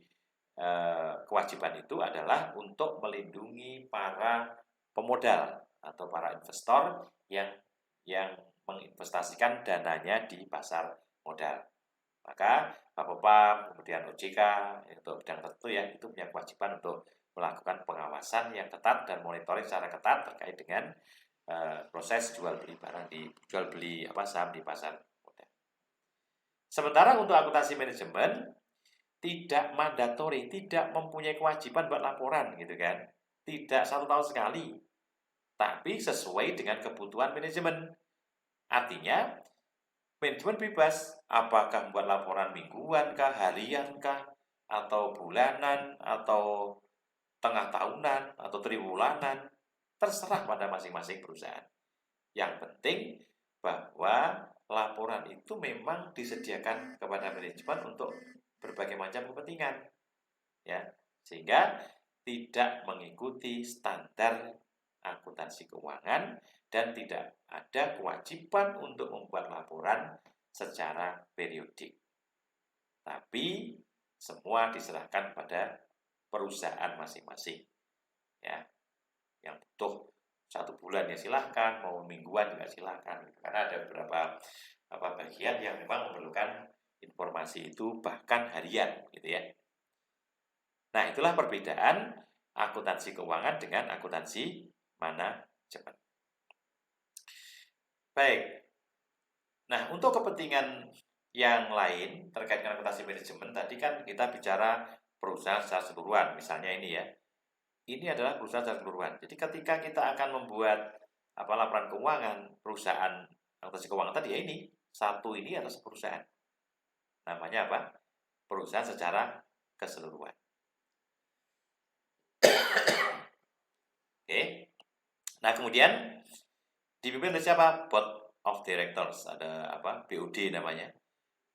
kewajiban itu adalah untuk melindungi para pemodal atau para investor yang menginvestasikan dananya di pasar modal. Maka Bapepam, kemudian OJK untuk bidang tertentu ya, itu punya kewajiban untuk melakukan pengawasan yang ketat dan monitoring secara ketat terkait dengan proses jual beli barang saham di pasar modal. Sementara untuk akuntansi manajemen tidak mandatori, tidak mempunyai kewajiban buat laporan gitu kan. Tidak 1 tahun sekali. Tapi sesuai dengan kebutuhan manajemen. Artinya manajemen bebas apakah membuat laporan mingguan kah, harian kah, atau bulanan, atau tengah tahunan, atau triwulanan. Terserah pada masing-masing perusahaan. Yang penting bahwa laporan itu memang disediakan kepada manajemen untuk berbagai macam kepentingan, ya, sehingga tidak mengikuti standar akuntansi keuangan dan tidak ada kewajiban untuk membuat laporan secara periodik. Tapi semua diserahkan pada perusahaan masing-masing, ya. Yang butuh 1 bulan ya silahkan, mau mingguan juga silahkan, karena ada beberapa bagian yang memang memerlukan informasi itu bahkan harian gitu ya. Nah, itulah perbedaan akuntansi keuangan dengan akuntansi manajemen. Baik. Nah, untuk kepentingan yang lain terkait dengan akuntansi manajemen, tadi kan kita bicara perusahaan secara keseluruhan, misalnya ini ya. Ini adalah perusahaan secara keseluruhan. Jadi ketika kita akan membuat laporan keuangan perusahaan akuntansi keuangan tadi ya ini, satu ini adalah perusahaan. Namanya apa? Perusahaan secara keseluruhan. Oke. Nah, kemudian dipimpin oleh siapa? Board of Directors. Ada BOD namanya.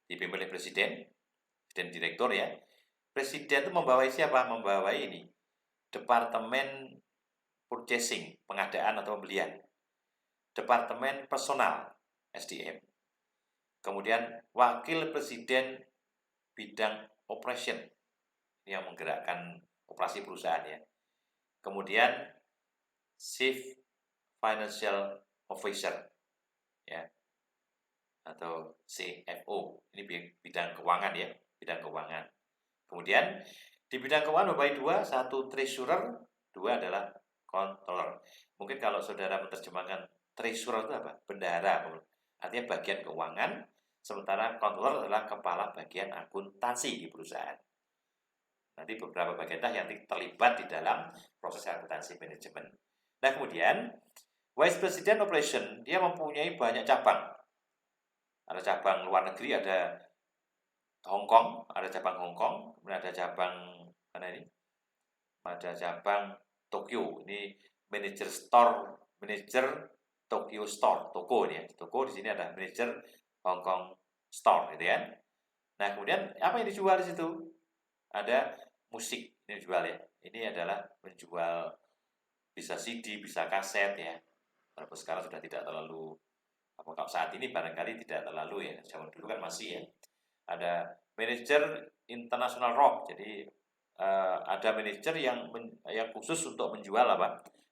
Dipimpin oleh presiden direktur ya. Presiden itu membawai siapa? Membawai ini. Departemen Purchasing, pengadaan atau pembelian. Departemen Personal, SDM. Kemudian wakil presiden bidang operation yang menggerakkan operasi perusahaan ya. Kemudian Chief Financial Officer ya, atau CFO. Ini bidang keuangan ya, bidang keuangan. Kemudian di bidang keuangan membawahi 2, 1 treasurer, 2 adalah controller. Mungkin kalau saudara menerjemahkan treasurer itu apa? Bendahara. Artinya bagian keuangan. Sementara controller adalah kepala bagian akuntansi di perusahaan. Nanti beberapa bagian yang terlibat di dalam proses akuntansi manajemen. Nah, kemudian Vice President Operation, dia mempunyai banyak cabang. Ada cabang luar negeri, ada Hong Kong, ada cabang Hong Kong, kemudian ada cabang mana ini? Ada cabang Tokyo. Ini manajer store, manajer Tokyo Store, toko ini ya. Toko di sini ada manajer Hong Kong Store gitu kan. Nah, kemudian apa yang dijual di situ? Ada musik ini dijual ya. Ini adalah menjual bisa CD, bisa kaset ya. Walaupun sekarang sudah tidak terlalu kalau saat ini barangkali tidak terlalu ya. Zaman dulu kan masih ya. Ada manajer international rock. Jadi ada manajer yang khusus untuk menjual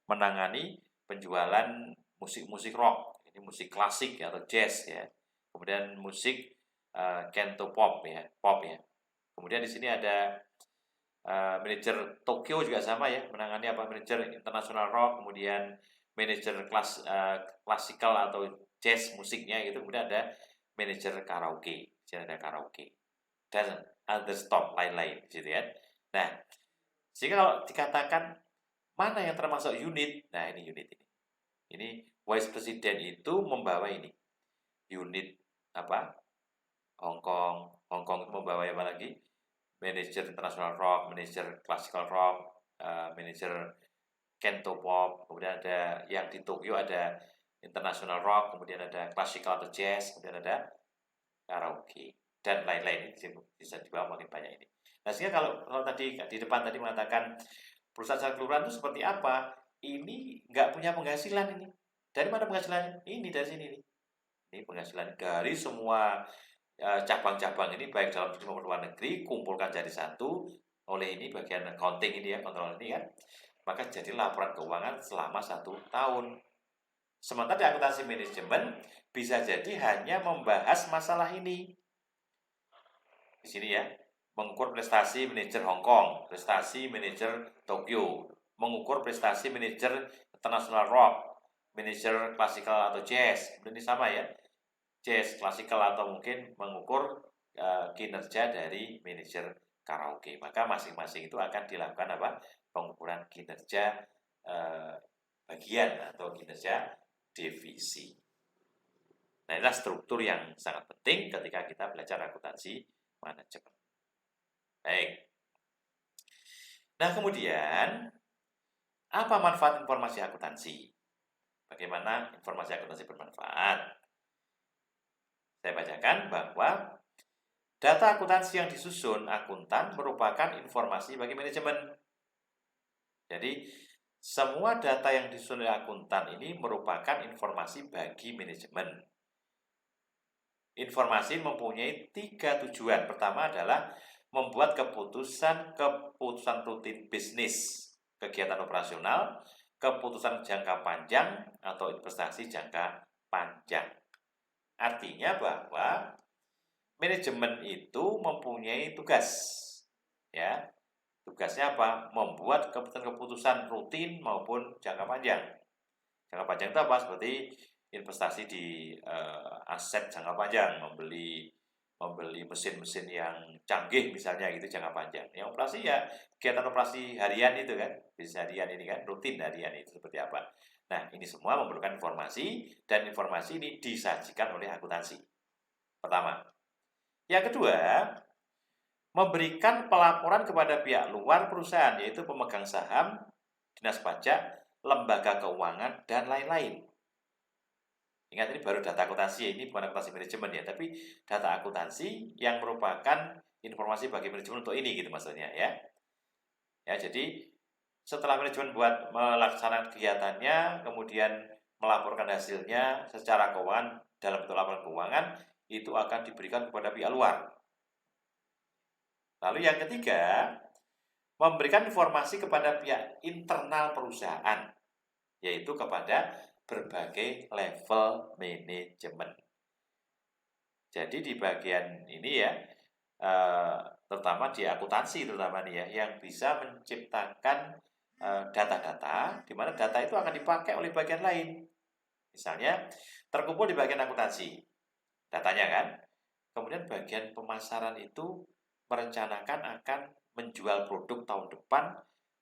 menangani penjualan musik-musik rock, ini musik klasik atau jazz ya. Kemudian musik cantopop ya, pop ya. Kemudian di sini ada manajer Tokyo juga sama ya, menangani apa, manajer internasional rock, kemudian manajer klasikal atau jazz musiknya gitu, kemudian ada manajer karaoke, jadi ada karaoke dan other stop lain-lain gitu ya. Nah, sehingga kalau dikatakan mana yang termasuk unit, nah ini unit ini. Ini vice president itu membawa ini unit apa? Hong Kong itu membawa apa lagi? Manajer internasional rock, manajer classical rock, manajer cantopop, kemudian ada yang di Tokyo ada international rock, kemudian ada classical atau jazz, kemudian ada karaoke dan lain-lain. Bisa dibawa makin banyak ini. Nah, sehingga kalau tadi di depan tadi mengatakan perusahaan kelurahan itu seperti apa? Ini nggak punya penghasilan ini. Dari mana penghasilannya? Ini dari sini nih. Ini penghasilan dari semua cabang-cabang ini baik dalam negeri maupun luar negeri kumpulkan jadi satu oleh ini bagian accounting ini ya, kontrol ini kan, maka jadi laporan keuangan selama 1 tahun. Sementara di akuntansi manajemen bisa jadi hanya membahas masalah ini di sini ya, mengukur prestasi manajer Hong Kong, prestasi manajer Tokyo, mengukur prestasi manajer international rock, manajer klasikal atau jazz, ini sama ya, jazz, klasikal atau mungkin mengukur kinerja dari manajer karaoke. Maka masing-masing itu akan dilakukan apa? Pengukuran kinerja bagian atau kinerja divisi. Nah, inilah struktur yang sangat penting ketika kita belajar akuntansi manajemen. Baik. Nah, kemudian apa manfaat informasi akuntansi? Bagaimana informasi akuntansi bermanfaat? Saya bacakan bahwa data akuntansi yang disusun akuntan merupakan informasi bagi manajemen. Jadi, semua data yang disusun oleh akuntan ini merupakan informasi bagi manajemen. Informasi mempunyai 3 tujuan. Pertama adalah membuat keputusan rutin bisnis, kegiatan operasional, keputusan jangka panjang atau investasi jangka panjang. Artinya bahwa manajemen itu mempunyai tugas, ya. Tugasnya apa? Membuat keputusan rutin maupun jangka panjang. Jangka panjang itu apa? Seperti investasi di aset jangka panjang, membeli mesin-mesin yang canggih misalnya gitu jangka panjang. Yang operasi ya kegiatan operasi harian itu kan, bisnis harian ini kan, rutin harian itu seperti apa. Nah, ini semua memerlukan informasi dan informasi ini disajikan oleh akuntansi. Pertama. Yang kedua, memberikan pelaporan kepada pihak luar perusahaan, yaitu pemegang saham, dinas pajak, lembaga keuangan, dan lain-lain. Ingat, ini baru data akuntansi, ini bukan akuntansi manajemen ya, tapi data akuntansi yang merupakan informasi bagi manajemen untuk ini gitu maksudnya ya. Ya, jadi setelah manajemen buat melaksanakan kegiatannya, kemudian melaporkan hasilnya secara keuangan dalam bentuk laporan keuangan, itu akan diberikan kepada pihak luar. Lalu yang ketiga, memberikan informasi kepada pihak internal perusahaan, yaitu kepada berbagai level manajemen. Jadi di bagian ini ya, terutama di akuntansi terutama nih ya, yang bisa menciptakan data-data, di mana data itu akan dipakai oleh bagian lain. Misalnya, terkumpul di bagian akuntansi, datanya kan. Kemudian bagian pemasaran itu merencanakan akan menjual produk tahun depan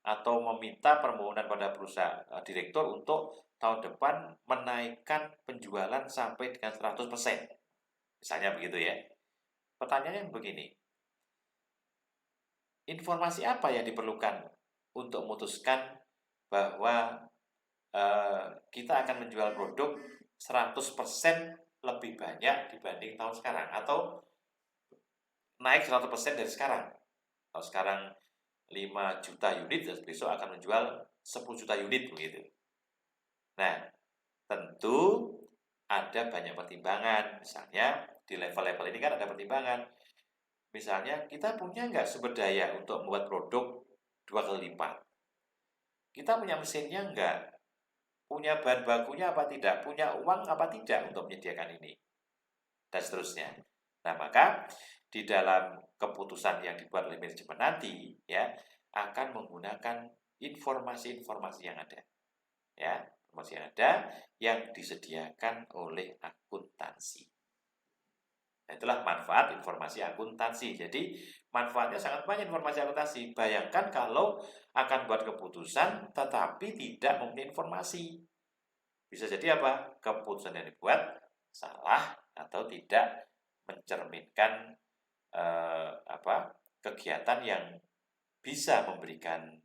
atau meminta permohonan pada perusahaan direktur untuk tahun depan menaikkan penjualan sampai dengan 100%. Misalnya begitu ya. Pertanyaannya begini. Informasi apa yang diperlukan untuk memutuskan bahwa kita akan menjual produk 100% lebih banyak dibanding tahun sekarang atau naik 100% dari sekarang. Kalau sekarang 5 juta unit, besok akan menjual 10 juta unit begitu. Nah, tentu ada banyak pertimbangan. Misalnya di level-level ini kan ada pertimbangan. Misalnya kita punya nggak sumber daya untuk membuat produk 2 kali lipat. Kita punya mesinnya nggak? punya bahan bakunya apa tidak, punya uang apa tidak untuk menyediakan ini, dan seterusnya. Nah, maka di dalam keputusan yang dibuat oleh manajemen nanti, ya, akan menggunakan informasi-informasi yang ada, ya, informasi yang ada yang disediakan oleh akuntansi. Nah, itulah manfaat informasi akuntansi. Jadi, manfaatnya sangat banyak informasi akuntansi. Bayangkan kalau akan buat keputusan tetapi tidak mempunyai informasi. Bisa jadi apa? Keputusan yang dibuat salah atau tidak mencerminkan kegiatan yang bisa memberikan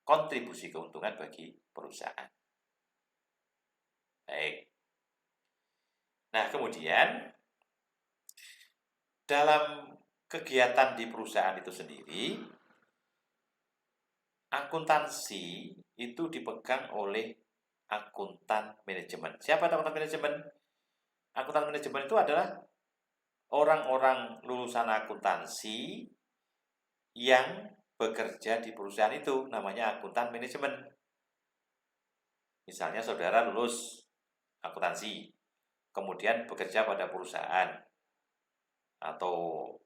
kontribusi keuntungan bagi perusahaan. Baik. Nah, kemudian dalam kegiatan di perusahaan itu sendiri, akuntansi itu dipegang oleh akuntan manajemen. Siapa itu akuntan manajemen? Akuntan manajemen itu adalah orang-orang lulusan akuntansi yang bekerja di perusahaan itu, namanya akuntan manajemen. Misalnya saudara lulus akuntansi, kemudian bekerja pada perusahaan atau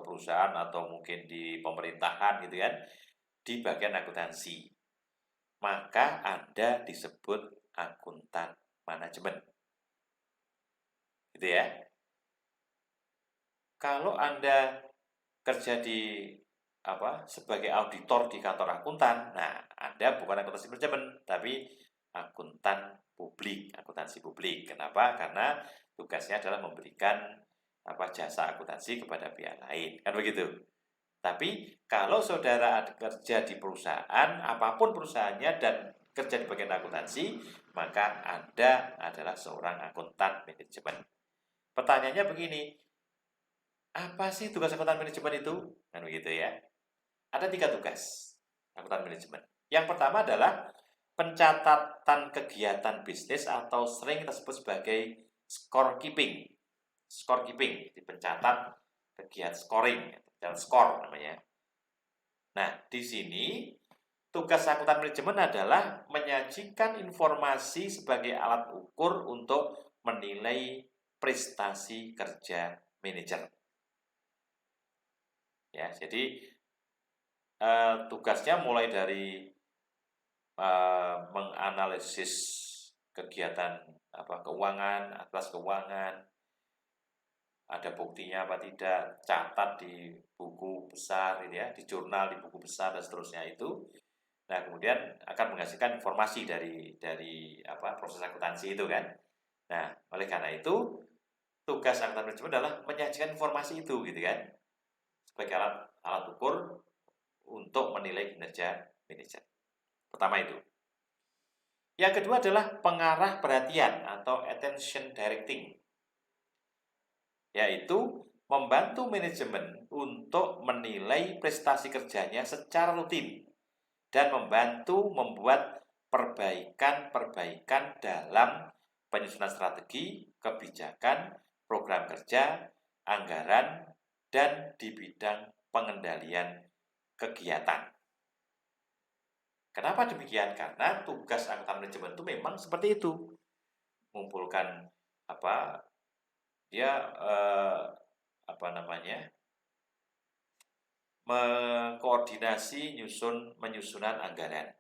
perusahaan atau mungkin di pemerintahan gitu kan, di bagian akuntansi, maka Anda disebut akuntan manajemen. Gitu ya. Kalau Anda kerja di sebagai auditor di kantor akuntan, nah Anda bukan akuntansi manajemen, tapi akuntan publik, akuntansi publik. Kenapa? Karena tugasnya adalah memberikan jasa akuntansi kepada pihak lain, kan begitu. Tapi kalau saudara kerja di perusahaan, apapun perusahaannya dan kerja di bagian akuntansi, maka Anda adalah seorang akuntan manajemen. Pertanyaannya begini, apa sih tugas akuntan manajemen itu? Kan begitu ya. Ada 3 tugas akuntan manajemen. Yang pertama adalah pencatatan kegiatan bisnis atau sering kita sebut sebagai scorekeeping. Scorekeeping, pencatat kegiatan scoring, dan skor namanya. Nah, di sini tugas akuntan manajemen adalah menyajikan informasi sebagai alat ukur untuk menilai prestasi kerja manajer. Ya, jadi tugasnya mulai dari menganalisis kegiatan keuangan, atas keuangan, ada buktinya apa tidak, catat di buku besar gitu ya, di jurnal, di buku besar dan seterusnya itu. Nah, kemudian akan menghasilkan informasi dari proses akuntansi itu kan. Nah, oleh karena itu tugas akuntan manajemen adalah menyajikan informasi itu gitu kan, sebagai alat ukur untuk menilai kinerja manajer. Pertama itu. Yang kedua adalah pengarah perhatian atau attention directing, yaitu membantu manajemen untuk menilai prestasi kerjanya secara rutin dan membantu membuat perbaikan-perbaikan dalam penyusunan strategi, kebijakan, program kerja, anggaran, dan di bidang pengendalian kegiatan. Kenapa demikian? Karena tugas akuntan manajemen itu memang seperti itu. Mengumpulkan mengkoordinasi menyusunan anggaran.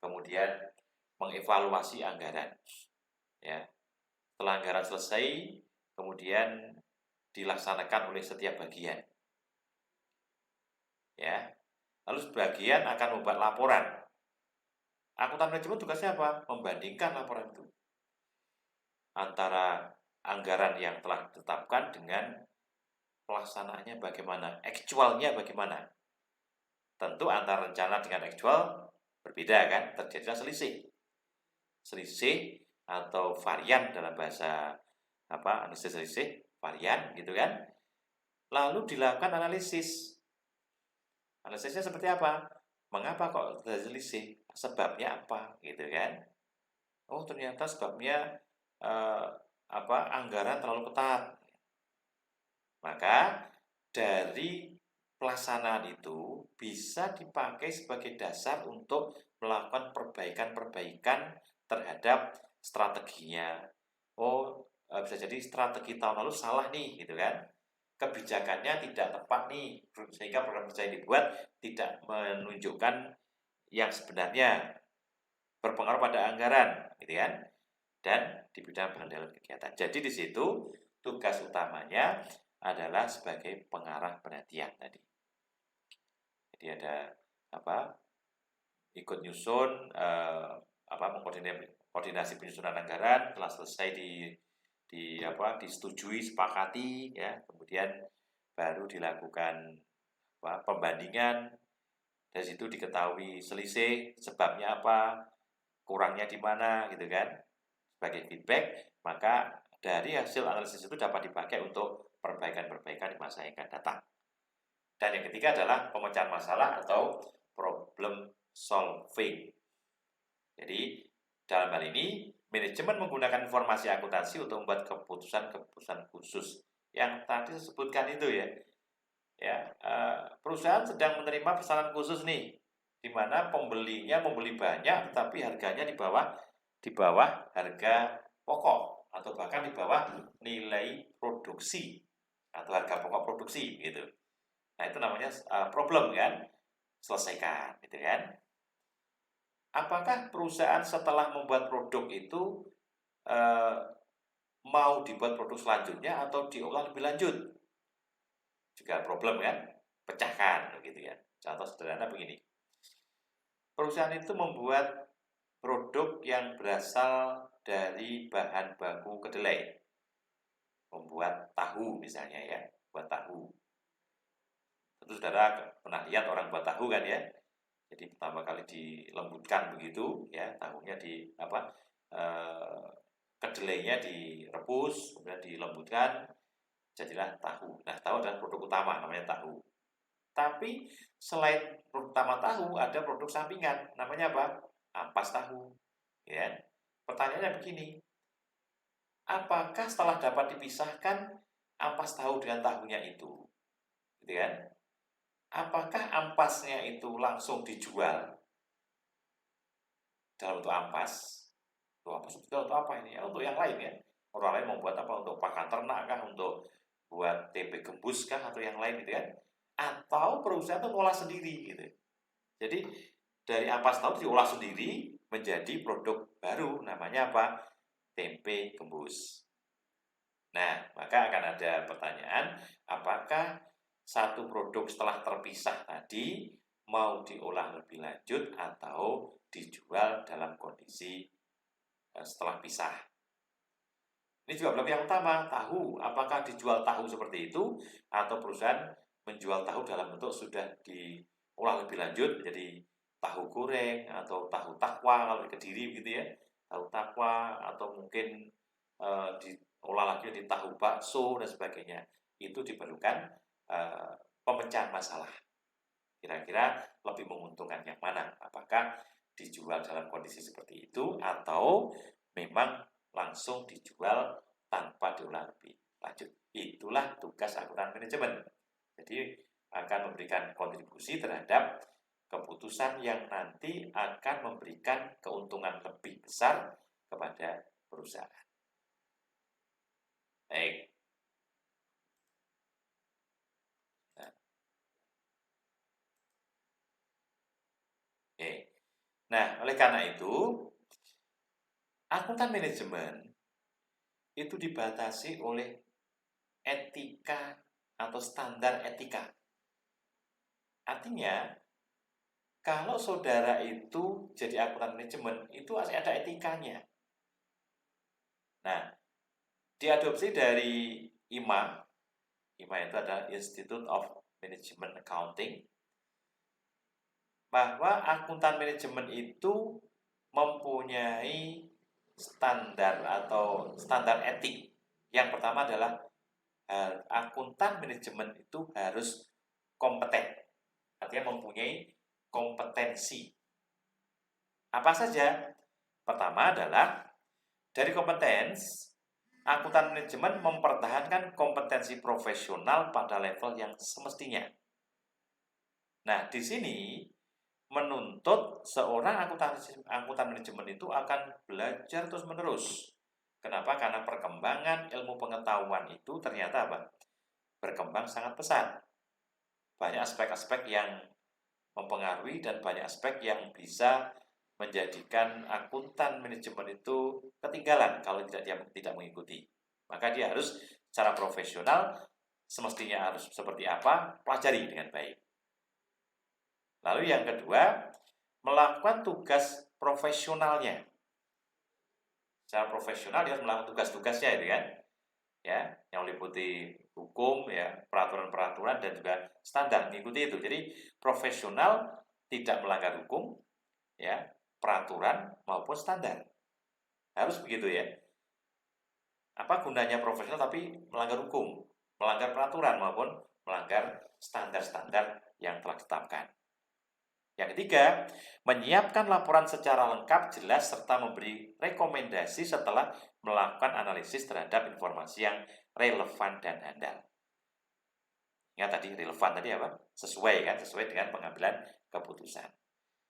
Kemudian mengevaluasi anggaran. Ya. Setelah anggaran selesai, kemudian dilaksanakan oleh setiap bagian. Ya. Lalu sebagian akan membuat laporan. Akuntan manajemen tugasnya apa? Membandingkan laporan itu antara anggaran yang telah ditetapkan dengan pelaksanaannya bagaimana, aktualnya bagaimana. Tentu antara rencana dengan aktual berbeda kan, terjadilah selisih. Selisih atau varian dalam bahasa analisis selisih, varian gitu kan. Lalu dilakukan analisis. Analisisnya seperti apa? Mengapa kok terjadi selisih? Sebabnya apa? Gitu kan. Oh, ternyata sebabnya anggaran terlalu ketat. Maka dari pelaksanaan itu bisa dipakai sebagai dasar untuk melakukan perbaikan-perbaikan terhadap strateginya. Oh, bisa jadi strategi tahun lalu salah nih, gitu kan. Kebijakannya tidak tepat nih, sehingga program kerja yang dibuat tidak menunjukkan yang sebenarnya, berpengaruh pada anggaran, gitu kan. Dan di bidang pengendalian kegiatan. Jadi di situ tugas utamanya adalah sebagai pengarah perhatian tadi. Jadi ada ikut nyusun, koordinasi penyusunan anggaran telah selesai disetujui, sepakati, ya, kemudian baru dilakukan pembandingan. Dari situ diketahui selisih, sebabnya apa, kurangnya di mana, gitu kan, sebagai feedback. Maka dari hasil analisis itu dapat dipakai untuk perbaikan-perbaikan di masa yang akan datang. Dan yang ketiga adalah pemecahan masalah atau problem solving. Jadi dalam hal ini manajemen menggunakan informasi akuntansi untuk membuat keputusan-keputusan khusus yang tadi disebutkan itu, ya. Perusahaan sedang menerima pesanan khusus nih, di mana pembelinya membeli banyak, tapi harganya di bawah harga pokok atau bahkan di bawah nilai produksi atau harga pokok produksi, gitu. Nah, itu namanya problem, kan? Selesaikan, gitu kan? Apakah perusahaan setelah membuat produk itu mau dibuat produk selanjutnya atau diolah lebih lanjut? Juga problem, kan? Pecahkan, gitu ya. Contoh sederhana begini. Perusahaan itu membuat produk yang berasal dari bahan baku kedelai. Membuat tahu misalnya, ya, buat tahu. Tentu saudara pernah lihat orang buat tahu, kan, ya? Jadi pertama kali dilembutkan begitu, ya, tahunya kedelainya direbus, kemudian dilembutkan, jadilah tahu. Nah, tahu adalah produk utama, namanya tahu. Tapi selain produk utama tahu, ada produk sampingan, namanya apa? Ampas tahu. Ya. Pertanyaannya begini, apakah setelah dapat dipisahkan ampas tahu dengan tahunya itu, gitu kan? Apakah ampasnya itu langsung dijual dalam bentuk ampas? Ampas itu untuk apa ini? Ya, untuk yang lain, ya. Orang lain membuat apa? Untuk pakan ternak kah? Untuk buat tempe gembus kah? Atau yang lain, gitu kan? Atau perusahaan itu ngolah sendiri, gitu. Jadi dari ampas tahu diolah sendiri menjadi produk baru, namanya apa? Tempe gembus. Nah, maka akan ada pertanyaan, apakah satu produk setelah terpisah tadi mau diolah lebih lanjut atau dijual dalam kondisi setelah pisah? Ini juga belum yang utama, tahu. Apakah dijual tahu seperti itu atau perusahaan menjual tahu dalam bentuk sudah diolah lebih lanjut menjadi tahu goreng atau tahu takwa kalau di Kediri, gitu ya. Tahu takwa atau mungkin diolah lagi di tahu bakso dan sebagainya. Itu diperlukan pemecahan masalah. Kira-kira lebih menguntungkan yang mana? Apakah dijual dalam kondisi seperti itu atau memang langsung dijual tanpa diolah lebih lanjut? Itulah tugas akuntan manajemen. Jadi akan memberikan kontribusi terhadap keputusan yang nanti akan memberikan keuntungan lebih besar kepada perusahaan. Baik. Nah, oleh karena itu, akuntan manajemen itu dibatasi oleh etika atau standar etika. Artinya, kalau saudara itu jadi akuntan manajemen, itu ada etikanya. Nah, diadopsi dari IMA. IMA itu adalah Institute of Management Accounting. Bahwa akuntan manajemen itu mempunyai standar atau standar etik. Yang pertama adalah akuntan manajemen itu harus kompeten. Artinya mempunyai kompetensi. Apa saja? Pertama adalah dari kompetensi, akuntan manajemen mempertahankan kompetensi profesional pada level yang semestinya. Nah, di sini menuntut seorang akuntan manajemen itu akan belajar terus-menerus. Kenapa? Karena perkembangan ilmu pengetahuan itu ternyata apa? Berkembang sangat pesat. Banyak aspek-aspek yang mempengaruhi dan banyak aspek yang bisa menjadikan akuntan manajemen itu ketinggalan kalau tidak mengikuti. Maka dia harus secara profesional semestinya harus seperti apa, pelajari dengan baik. Lalu yang kedua, melakukan tugas profesionalnya. Secara profesional dia harus melakukan tugas-tugasnya itu kan. Ya, yang meliputi hukum ya, peraturan-peraturan dan juga standar mengikuti itu. Jadi profesional tidak melanggar hukum ya, peraturan maupun standar. Harus begitu ya. Apa gunanya profesional tapi melanggar hukum, melanggar peraturan maupun melanggar standar-standar yang telah ditetapkan. Yang ketiga, menyiapkan laporan secara lengkap, jelas, serta memberi rekomendasi setelah melakukan analisis terhadap informasi yang relevan dan handal. Ingat tadi, relevan tadi apa? Sesuai kan, sesuai dengan pengambilan keputusan.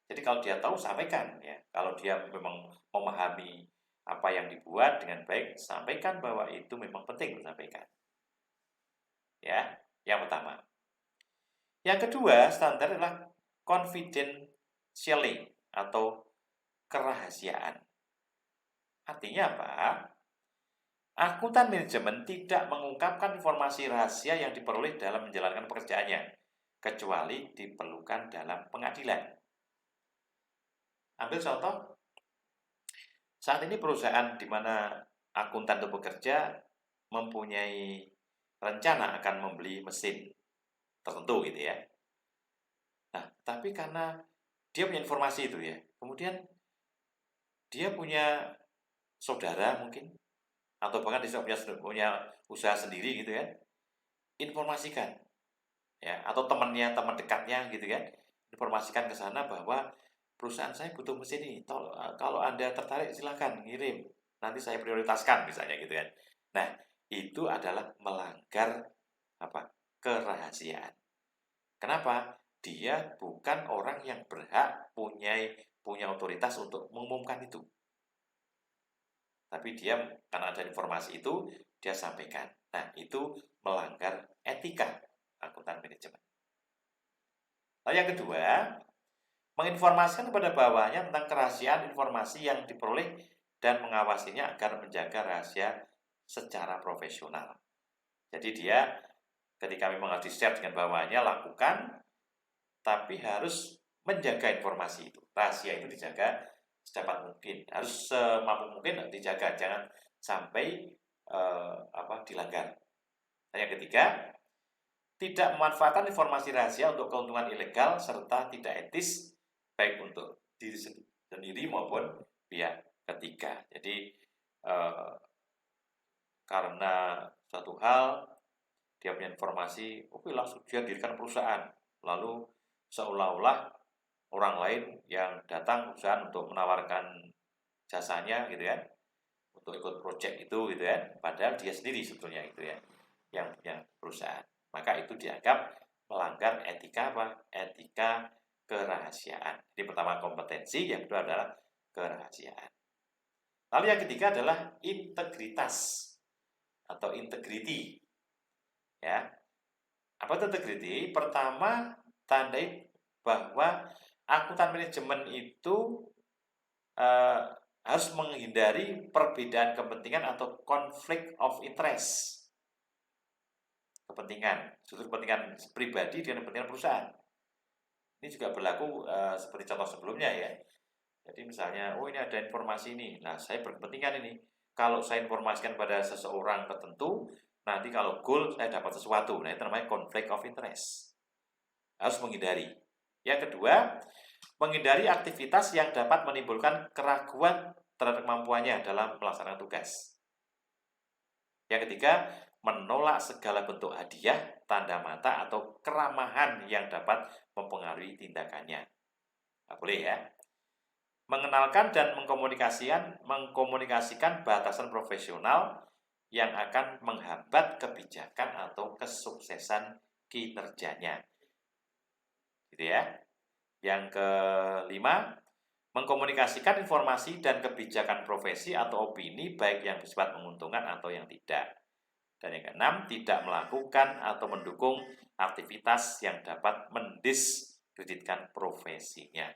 Jadi kalau dia tahu, sampaikan ya. Kalau dia memang memahami apa yang dibuat dengan baik, sampaikan bahwa itu memang penting disampaikan. Ya, yang pertama. Yang kedua, standar adalah confidentiality atau kerahasiaan. Artinya apa? Akuntan manajemen tidak mengungkapkan informasi rahasia yang diperoleh dalam menjalankan pekerjaannya, kecuali diperlukan dalam pengadilan. Ambil contoh, saat ini perusahaan di mana akuntan itu bekerja mempunyai rencana akan membeli mesin tertentu gitu ya. Nah, tapi karena dia punya informasi itu ya, kemudian dia punya saudara mungkin, atau bahkan dia punya usaha sendiri gitu kan, informasikan, ya, atau teman dekatnya gitu kan, informasikan ke sana bahwa perusahaan saya butuh mesin ini, kalau Anda tertarik silakan ngirim, nanti saya prioritaskan misalnya gitu kan. Nah, itu adalah melanggar apa? Kerahasiaan. Kenapa? Dia bukan orang yang berhak punya otoritas untuk mengumumkan itu. Tapi dia karena ada informasi itu, dia sampaikan. Nah, itu melanggar etika akuntan manajemen. Lalu yang kedua, menginformasikan kepada bawahannya tentang kerahasiaan informasi yang diperoleh dan mengawasinya agar menjaga rahasia secara profesional. Jadi dia ketika memang harus di-share dengan bawahannya, lakukan, tapi harus menjaga informasi itu. Rahasia itu dijaga sedapat mungkin, harus semampu mungkin dijaga, jangan sampai dilanggar. Dan yang ketiga, tidak memanfaatkan informasi rahasia untuk keuntungan ilegal serta tidak etis baik untuk diri sendiri maupun pihak ketiga. Jadi karena suatu hal dia punya informasi, oke langsung dia dirikan perusahaan, lalu seolah-olah orang lain yang datang perusahaan untuk menawarkan jasanya gitu ya, untuk ikut project itu gitu ya, padahal dia sendiri sebetulnya itu ya yang punya perusahaan. Maka itu dianggap melanggar etika apa? Etika kerahasiaan. Jadi pertama kompetensi, yang kedua adalah kerahasiaan. Lalu yang ketiga adalah integritas atau integrity. Ya. Apa itu integrity? Pertama, tandai bahwa akuntan manajemen itu harus menghindari perbedaan kepentingan atau conflict of interest. Justru kepentingan pribadi dengan kepentingan perusahaan. Ini juga berlaku seperti contoh sebelumnya ya. Jadi misalnya, ini ada informasi ini, nah saya berkepentingan ini. Kalau saya informasikan pada seseorang tertentu, nanti kalau goal saya dapat sesuatu. Nah itu namanya conflict of interest. Harus menghindari. Yang kedua, menghindari aktivitas yang dapat menimbulkan keraguan terhadap kemampuannya dalam melaksanakan tugas. Yang ketiga, menolak segala bentuk hadiah, tanda mata, atau keramahan yang dapat mempengaruhi tindakannya. Nggak boleh ya. Mengenalkan dan mengkomunikasikan batasan profesional yang akan menghambat kebijakan atau kesuksesan kinerjanya. Gitu ya. Yang kelima, mengkomunikasikan informasi dan kebijakan profesi atau opini baik yang bersifat menguntungkan atau yang tidak. Dan yang keenam, tidak melakukan atau mendukung aktivitas yang dapat mendiskreditkan profesinya.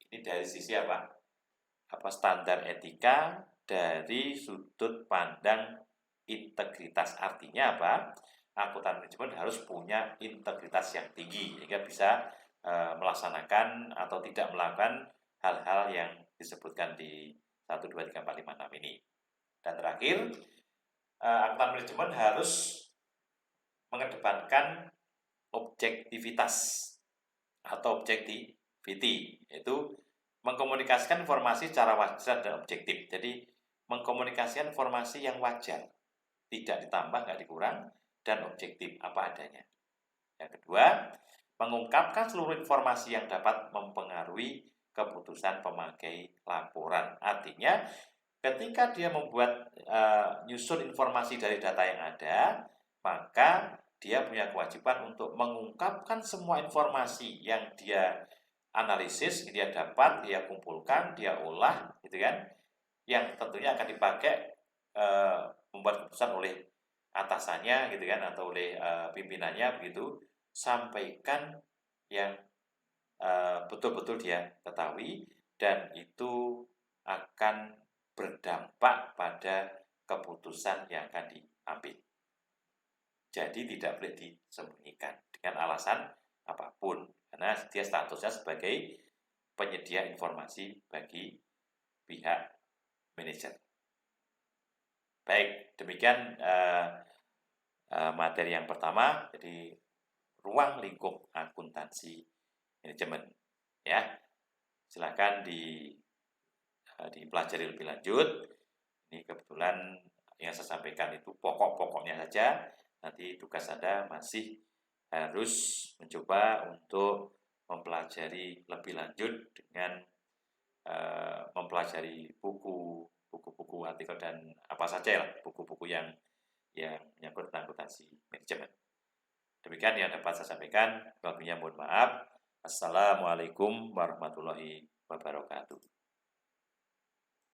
Ini dari sisi apa? Standar etika dari sudut pandang integritas. Artinya apa? Akuntan manajemen harus punya integritas yang tinggi sehingga bisa melaksanakan atau tidak melakukan hal-hal yang disebutkan di 1, 2, 3, 4, 5, 6 ini. Dan terakhir, akuntan manajemen harus mengedepankan objektivitas atau objectivity, yaitu mengkomunikasikan informasi secara wajar dan objektif. Jadi, mengkomunikasikan informasi yang wajar, tidak ditambah, nggak dikurang, dan objektif apa adanya. Yang kedua, mengungkapkan seluruh informasi yang dapat mempengaruhi keputusan pemakai laporan. Artinya, ketika dia membuat nyusun informasi dari data yang ada, maka dia punya kewajiban untuk mengungkapkan semua informasi yang dia analisis, dia dapat, dia kumpulkan, dia olah, gitu kan, yang tentunya akan dipakai membuat keputusan oleh atasannya, gitu kan, atau oleh pimpinannya, begitu. Sampaikan yang betul-betul dia ketahui, dan itu akan berdampak pada keputusan yang akan diambil. Jadi tidak boleh disembunyikan dengan alasan apapun, karena dia statusnya sebagai penyedia informasi bagi pihak manajer. Baik, demikian materi yang pertama, jadi ruang lingkup akuntansi manajemen. Ya, silakan dipelajari lebih lanjut. Ini kebetulan yang saya sampaikan itu pokok-pokoknya saja. Nanti tugas Anda masih harus mencoba untuk mempelajari lebih lanjut dengan mempelajari buku-buku artikel dan apa saja lah buku-buku yang menyangkut tentang akuntansi manajemen. Demikian yang dapat saya sampaikan. Waktunya mohon maaf. Assalamualaikum warahmatullahi wabarakatuh.